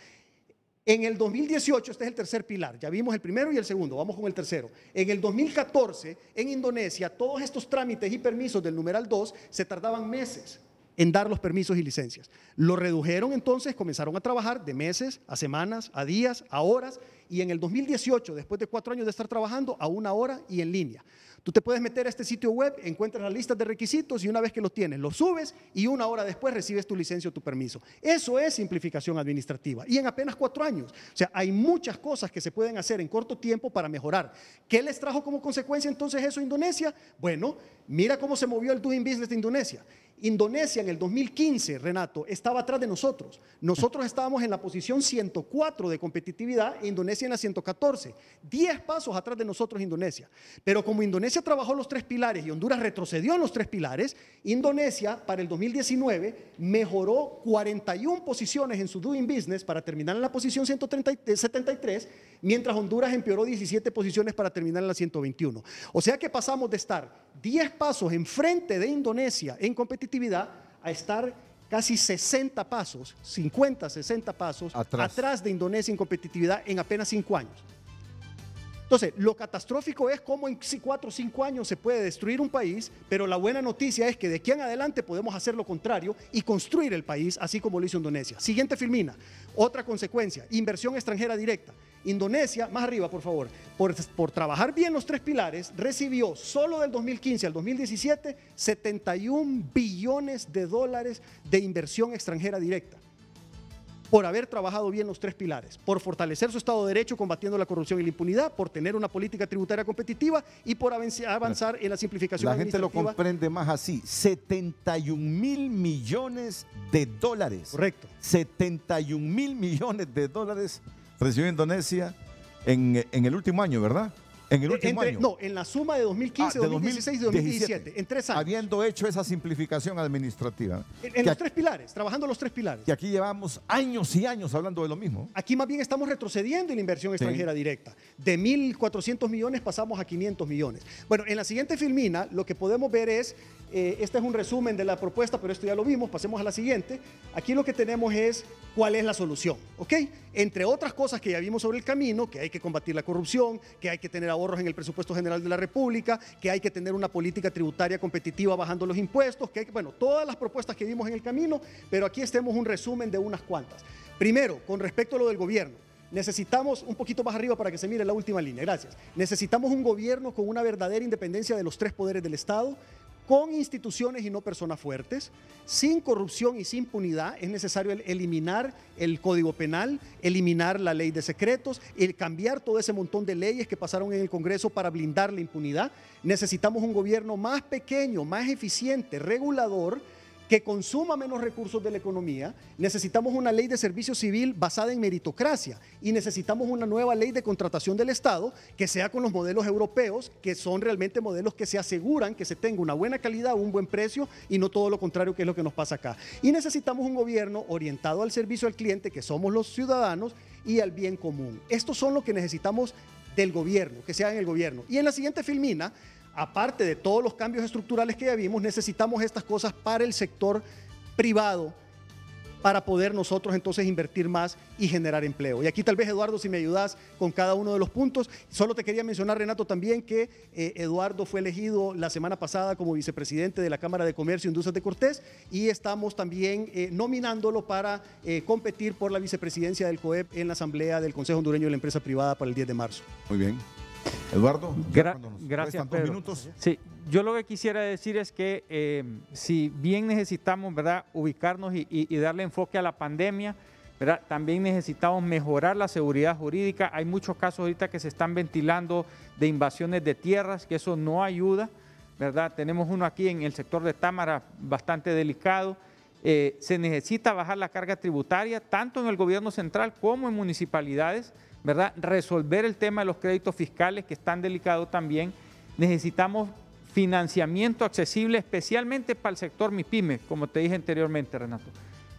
En el 2018, este es el tercer pilar, ya vimos el primero y el segundo, vamos con el tercero. En el 2014, en Indonesia, todos estos trámites y permisos del numeral 2 se tardaban meses en dar los permisos y licencias. Lo redujeron entonces, comenzaron a trabajar de meses, a semanas, a días, a horas, y en el 2018, después de 4 años de estar trabajando, a 1 hora y en línea. Tú te puedes meter a este sitio web, encuentras las listas de requisitos y una vez que los tienes, los subes y 1 hora después recibes tu licencia o tu permiso. Eso es simplificación administrativa y en apenas 4 años. O sea, hay muchas cosas que se pueden hacer en corto tiempo para mejorar. ¿Qué les trajo como consecuencia entonces eso a Indonesia? Bueno, mira cómo se movió el Doing Business de Indonesia. Indonesia en el 2015, Renato, estaba atrás de nosotros. Nosotros estábamos en la posición 104 de competitividad e Indonesia en la 114. 10 pasos atrás de nosotros Indonesia. Pero como Indonesia trabajó los 3 pilares y Honduras retrocedió en los 3 pilares, Indonesia para el 2019 mejoró 41 posiciones en su Doing Business para terminar en la posición 173, mientras Honduras empeoró 17 posiciones para terminar en la 121. O sea que pasamos de estar 10 pasos enfrente de Indonesia en competitividad a estar casi 60 pasos, 50, 60 pasos atrás de Indonesia en competitividad en apenas 5 años. Entonces, lo catastrófico es cómo en 4 o 5 años se puede destruir un país, pero la buena noticia es que de aquí en adelante podemos hacer lo contrario y construir el país así como lo hizo Indonesia. Siguiente filmina, otra consecuencia, inversión extranjera directa. Indonesia, más arriba por favor, por trabajar bien los 3 pilares, recibió solo del 2015 al 2017 71 billones de dólares de inversión extranjera directa. Por haber trabajado bien los 3 pilares, por fortalecer su Estado de Derecho combatiendo la corrupción y la impunidad, por tener una política tributaria competitiva y por avanzar en la simplificación administrativa. La gente lo comprende más así, 71.000 millones de dólares. Correcto. 71.000 millones de dólares recibió Indonesia en el último año, ¿verdad? En el último año. No, en la suma de 2015, 2016 y 2017, en 3 años. Habiendo hecho esa simplificación administrativa. En los 3 pilares, trabajando los 3 pilares. Y aquí llevamos años y años hablando de lo mismo. Aquí más bien estamos retrocediendo en la inversión extranjera directa. De 1.400 millones pasamos a 500 millones. Bueno, en la siguiente filmina lo que podemos ver es, este es un resumen de la propuesta, pero esto ya lo vimos, pasemos a la siguiente. Aquí lo que tenemos es cuál es la solución, ¿ok? Entre otras cosas que ya vimos sobre el camino, que hay que combatir la corrupción, que hay que tener ahorros en el presupuesto general de la República, que hay que tener una política tributaria competitiva bajando los impuestos, que hay que, bueno, todas las propuestas que vimos en el camino, pero aquí tenemos un resumen de unas cuantas. Primero, con respecto a lo del gobierno, necesitamos, un poquito más arriba para que se mire la última línea, gracias. Necesitamos un gobierno con una verdadera independencia de los 3 poderes del Estado, con instituciones y no personas fuertes, sin corrupción y sin impunidad. Es necesario eliminar el Código Penal, eliminar la ley de secretos, cambiar todo ese montón de leyes que pasaron en el Congreso para blindar la impunidad. Necesitamos un gobierno más pequeño, más eficiente, regulador, que consuma menos recursos de la economía. Necesitamos una ley de servicio civil basada en meritocracia y necesitamos una nueva ley de contratación del Estado que sea con los modelos europeos, que son realmente modelos que se aseguran que se tenga una buena calidad, un buen precio y no todo lo contrario, que es lo que nos pasa acá. Y necesitamos un gobierno orientado al servicio al cliente, que somos los ciudadanos, y al bien común. Estos son lo que necesitamos del gobierno, que sea en el gobierno. Y en la siguiente filmina, aparte de todos los cambios estructurales que ya vimos, necesitamos estas cosas para el sector privado, para poder nosotros entonces invertir más y generar empleo. Y aquí tal vez, Eduardo, si me ayudas con cada uno de los puntos. Solo te quería mencionar, Renato, también que Eduardo fue elegido la semana pasada como vicepresidente de la Cámara de Comercio e Industrias de Cortés, y estamos también nominándolo para competir por la vicepresidencia del COEP en la Asamblea del Consejo Hondureño de la Empresa Privada para el 10 de marzo. Muy bien. Eduardo, gracias, Pedro. Minutos. Sí, yo lo que quisiera decir es que si bien necesitamos, ¿verdad?, ubicarnos y darle enfoque a la pandemia, ¿verdad?, también necesitamos mejorar la seguridad jurídica. Hay muchos casos ahorita que se están ventilando de invasiones de tierras, que eso no ayuda, ¿verdad? Tenemos uno aquí en el sector de Támara bastante delicado. Se necesita bajar la carga tributaria, tanto en el gobierno central como en municipalidades, ¿verdad? Resolver el tema de los créditos fiscales, que es tan delicado también. Necesitamos financiamiento accesible, especialmente para el sector MIPYME, como te dije anteriormente, Renato,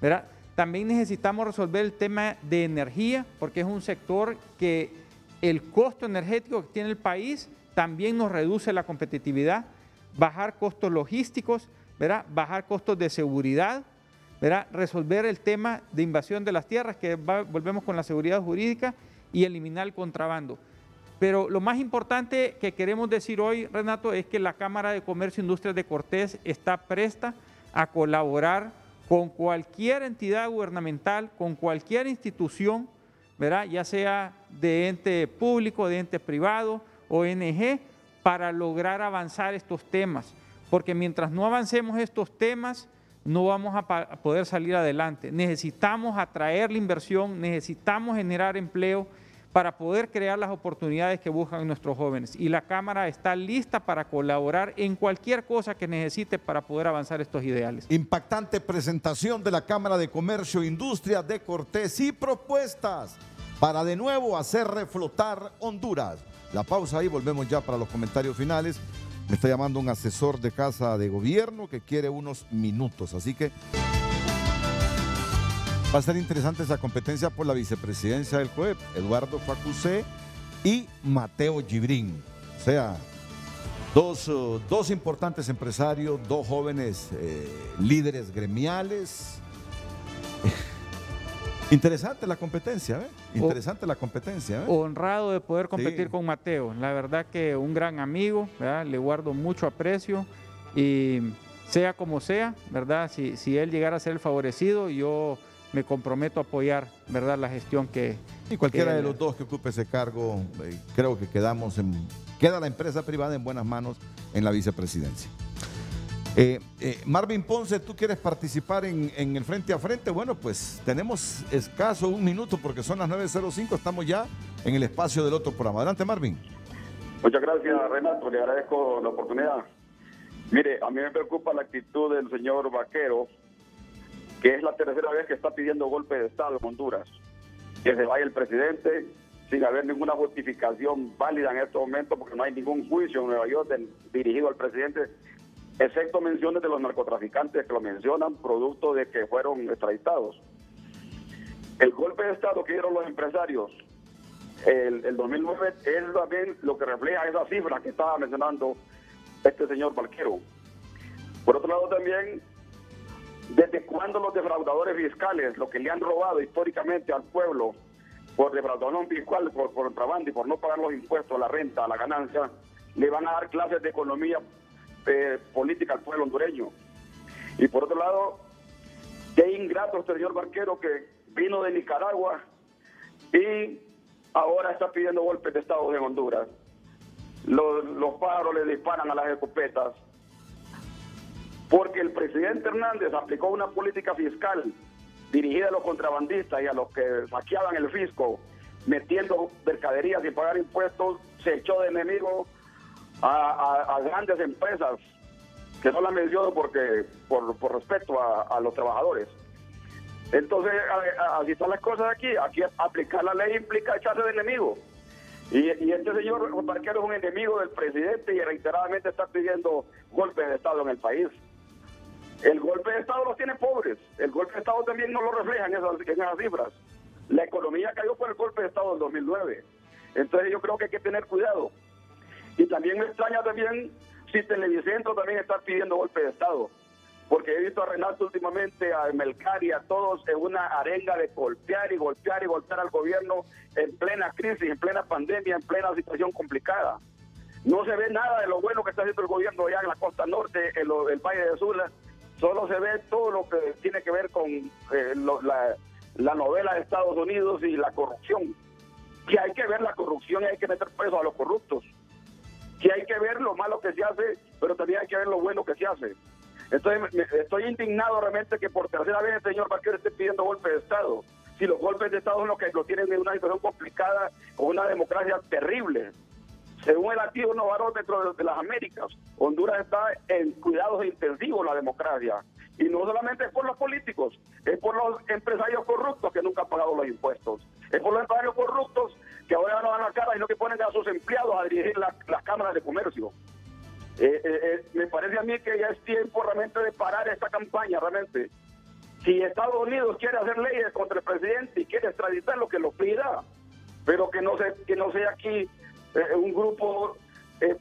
¿verdad? También necesitamos resolver el tema de energía, porque es un sector que el costo energético que tiene el país también nos reduce la competitividad. Bajar costos logísticos, ¿verdad? Bajar costos de seguridad, ¿verdad? Resolver el tema de invasión de las tierras, que volvemos con la seguridad jurídica, y eliminar el contrabando. Pero lo más importante que queremos decir hoy, Renato, es que la Cámara de Comercio e Industrias de Cortés está presta a colaborar con cualquier entidad gubernamental, con cualquier institución, ¿verdad?, ya sea de ente público, de ente privado, ONG, para lograr avanzar estos temas. Porque mientras no avancemos estos temas, no vamos a poder salir adelante. Necesitamos atraer la inversión, necesitamos generar empleo para poder crear las oportunidades que buscan nuestros jóvenes. Y la Cámara está lista para colaborar en cualquier cosa que necesite para poder avanzar estos ideales. Impactante presentación de la Cámara de Comercio e Industria de Cortés y propuestas para de nuevo hacer reflotar Honduras. La pausa ahí, volvemos ya para los comentarios finales. Me está llamando un asesor de Casa de Gobierno que quiere unos minutos, así que va a ser interesante esa competencia por la vicepresidencia del COEP, Eduardo Facusé y Mateo Gibrín. O sea, dos importantes empresarios, dos jóvenes líderes gremiales. Interesante la competencia, ¿eh? Interesante la competencia, ¿eh? Honrado de poder competir con Mateo. La verdad que un gran amigo, ¿verdad? Le guardo mucho aprecio y sea como sea, ¿verdad? Si él llegara a ser el favorecido, yo me comprometo a apoyar, ¿verdad?, la gestión que... Y cualquiera de los dos que ocupe ese cargo, creo que queda la empresa privada en buenas manos en la vicepresidencia. Marvin Ponce, ¿tú quieres participar en el frente a frente? Bueno, pues tenemos escaso un minuto porque son las 9:05, estamos ya en el espacio del otro programa. Adelante, Marvin. Muchas gracias, Renato, le agradezco la oportunidad. Mire, a mí me preocupa la actitud del señor Vaquero, que es la tercera vez que está pidiendo golpe de Estado en Honduras. Que se vaya el presidente sin haber ninguna justificación válida en estos momentos, porque no hay ningún juicio en Nueva York dirigido al presidente, excepto menciones de los narcotraficantes que lo mencionan, producto de que fueron extraditados. El golpe de Estado que dieron los empresarios el 2009 es también lo que refleja esa cifra que estaba mencionando este señor Vaquero. Por otro lado también, ¿desde cuándo los defraudadores fiscales, lo que le han robado históricamente al pueblo por defraudación fiscal, por contrabando y por no pagar los impuestos, la renta, la ganancia, le van a dar clases de economía política al pueblo hondureño? Y por otro lado, qué ingrato este señor Vaquero que vino de Nicaragua y ahora está pidiendo golpes de Estado en Honduras. Los pájaros le disparan a las escopetas. porque el presidente Hernández aplicó una política fiscal dirigida a los contrabandistas y a los que saqueaban el fisco, metiendo mercaderías sin pagar impuestos, se echó de enemigo a grandes empresas, que no las menciono porque por respeto a los trabajadores. Entonces, así están las cosas aquí. Aquí aplicar la ley implica echarse de enemigo. Y este señor Barquero es un enemigo del presidente y reiteradamente está pidiendo golpe de Estado en el país. El golpe de Estado los tiene pobres. El golpe de Estado también no lo refleja en esas cifras. La economía cayó por el golpe de Estado del 2009. Entonces yo creo que hay que tener cuidado. Y también me extraña si Televicentro también está pidiendo golpe de Estado. Porque he visto a Renato últimamente, a Melcar y a todos en una arenga de golpear y golpear y golpear al gobierno en plena crisis, en plena pandemia, en plena situación complicada. No se ve nada de lo bueno que está haciendo el gobierno allá en la costa norte, en el Valle de Sula. Solo se ve todo lo que tiene que ver con la novela de Estados Unidos y la corrupción. Que hay que ver la corrupción y hay que meter preso a los corruptos. Que hay que ver lo malo que se hace, pero también hay que ver lo bueno que se hace. Entonces estoy indignado realmente que por tercera vez el señor Barquero esté pidiendo golpe de Estado. Si los golpes de Estado son los que lo tienen en una situación complicada, con una democracia terrible. Según el activo Novarómetro de las Américas, Honduras está en cuidados intensivos la democracia. Y no solamente es por los políticos, es por los empresarios corruptos que nunca han pagado los impuestos. Es por los empresarios corruptos que ahora no dan la cara, sino que ponen a sus empleados a dirigir las cámaras de comercio. Me parece a mí que ya es tiempo realmente de parar esta campaña, realmente. Si Estados Unidos quiere hacer leyes contra el presidente y quiere extraditarlo, que lo pida, pero que no sea aquí un grupo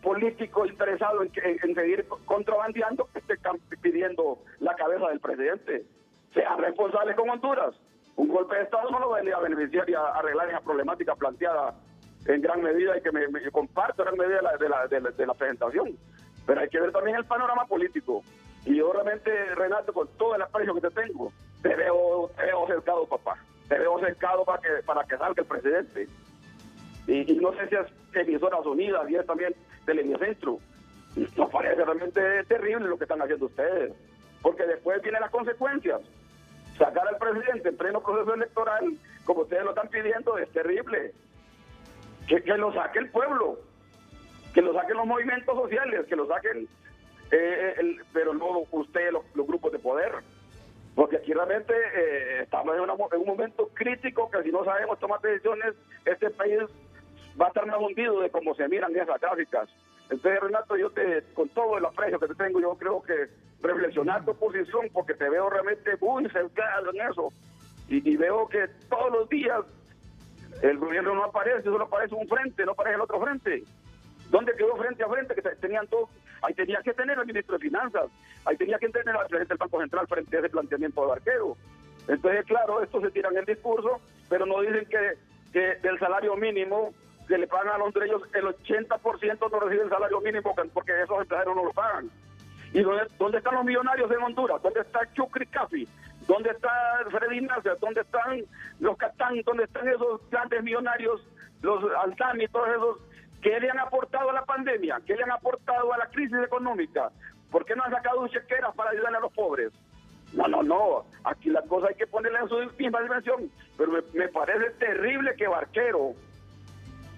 político interesado en seguir contrabandeando que esté pidiendo la cabeza del presidente. Sean responsables con Honduras. Un golpe de Estado no lo va a beneficiar y a arreglar esa problemática planteada en gran medida y que me comparto en gran medida de la presentación. Pero hay que ver también el panorama político. Y yo realmente, Renato, con todo el aprecio que te tengo, te veo cercado, papá. Te veo cercado para que salga el presidente. Y no sé si es Emisoras Unidas y es también Televicentro. Nos parece realmente terrible lo que están haciendo ustedes. Porque después vienen las consecuencias. Sacar al presidente en pleno proceso electoral, como ustedes lo están pidiendo, es terrible. Que lo saque el pueblo. Que lo saquen los movimientos sociales, que lo saquen, pero no ustedes, los grupos de poder. Porque aquí realmente estamos en un momento crítico que si no sabemos tomar decisiones, este país va a estar más hundido de cómo se miran esas gráficas. Entonces, Renato, con todo el aprecio que te tengo, yo creo que reflexionar tu posición, porque te veo realmente muy cercano en eso. Y veo que todos los días el gobierno no aparece, solo aparece un frente, no aparece el otro frente. ¿Dónde quedó frente a frente? Que tenían todos. Ahí tenía que tener al ministro de Finanzas, ahí tenía que tener al presidente del Banco Central frente a ese planteamiento de Barquero. Entonces, claro, estos se tiran el discurso, pero no dicen que del salario mínimo que le pagan a los hondureños, el 80% no reciben salario mínimo porque esos empresarios no lo pagan. ¿Y dónde están los millonarios en Honduras? ¿Dónde está Chucri Cafi? ¿Dónde está Freddy Nasser? ¿Dónde están los Catán? ¿Dónde están esos grandes millonarios, los Altani, todos esos? ¿Qué le han aportado a la pandemia? ¿Qué le han aportado a la crisis económica? ¿Por qué no han sacado un chequera para ayudarle a los pobres? No. Aquí la cosa hay que ponerla en su misma dimensión. Pero me parece terrible que Barquero,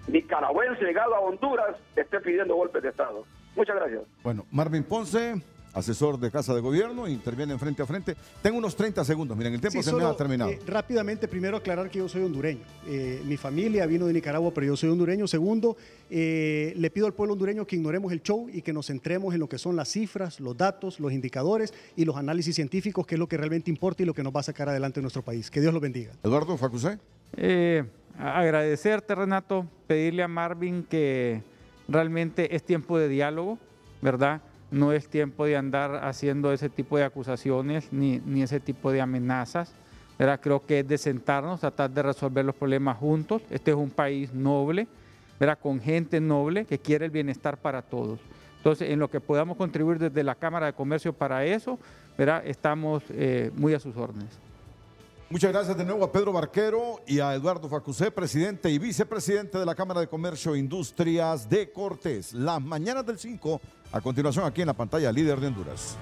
nicaragüense llegado a Honduras, esté pidiendo golpes de Estado. Muchas gracias. Bueno, Marvin Ponce, asesor de Casa de Gobierno, interviene en Frente a Frente. Tengo unos 30 segundos, miren, el tiempo se me ha terminado. Rápidamente, primero aclarar que yo soy hondureño. Mi familia vino de Nicaragua, pero yo soy hondureño. Segundo, le pido al pueblo hondureño que ignoremos el show y que nos centremos en lo que son las cifras, los datos, los indicadores y los análisis científicos, que es lo que realmente importa y lo que nos va a sacar adelante en nuestro país. Que Dios los bendiga. Eduardo Facusé. Agradecerte, Renato, pedirle a Marvin que realmente es tiempo de diálogo, ¿verdad? No es tiempo de andar haciendo ese tipo de acusaciones ni ese tipo de amenazas, ¿verdad? Creo que es de sentarnos, tratar de resolver los problemas juntos. Este es un país noble, ¿verdad? Con gente noble que quiere el bienestar para todos. Entonces, en lo que podamos contribuir desde la Cámara de Comercio para eso, ¿verdad? Estamos muy a sus órdenes. Muchas gracias de nuevo a Pedro Barquero y a Eduardo Facusé, presidente y vicepresidente de la Cámara de Comercio e Industrias de Cortés. Las mañanas del 5, a continuación aquí en la pantalla Líder de Honduras.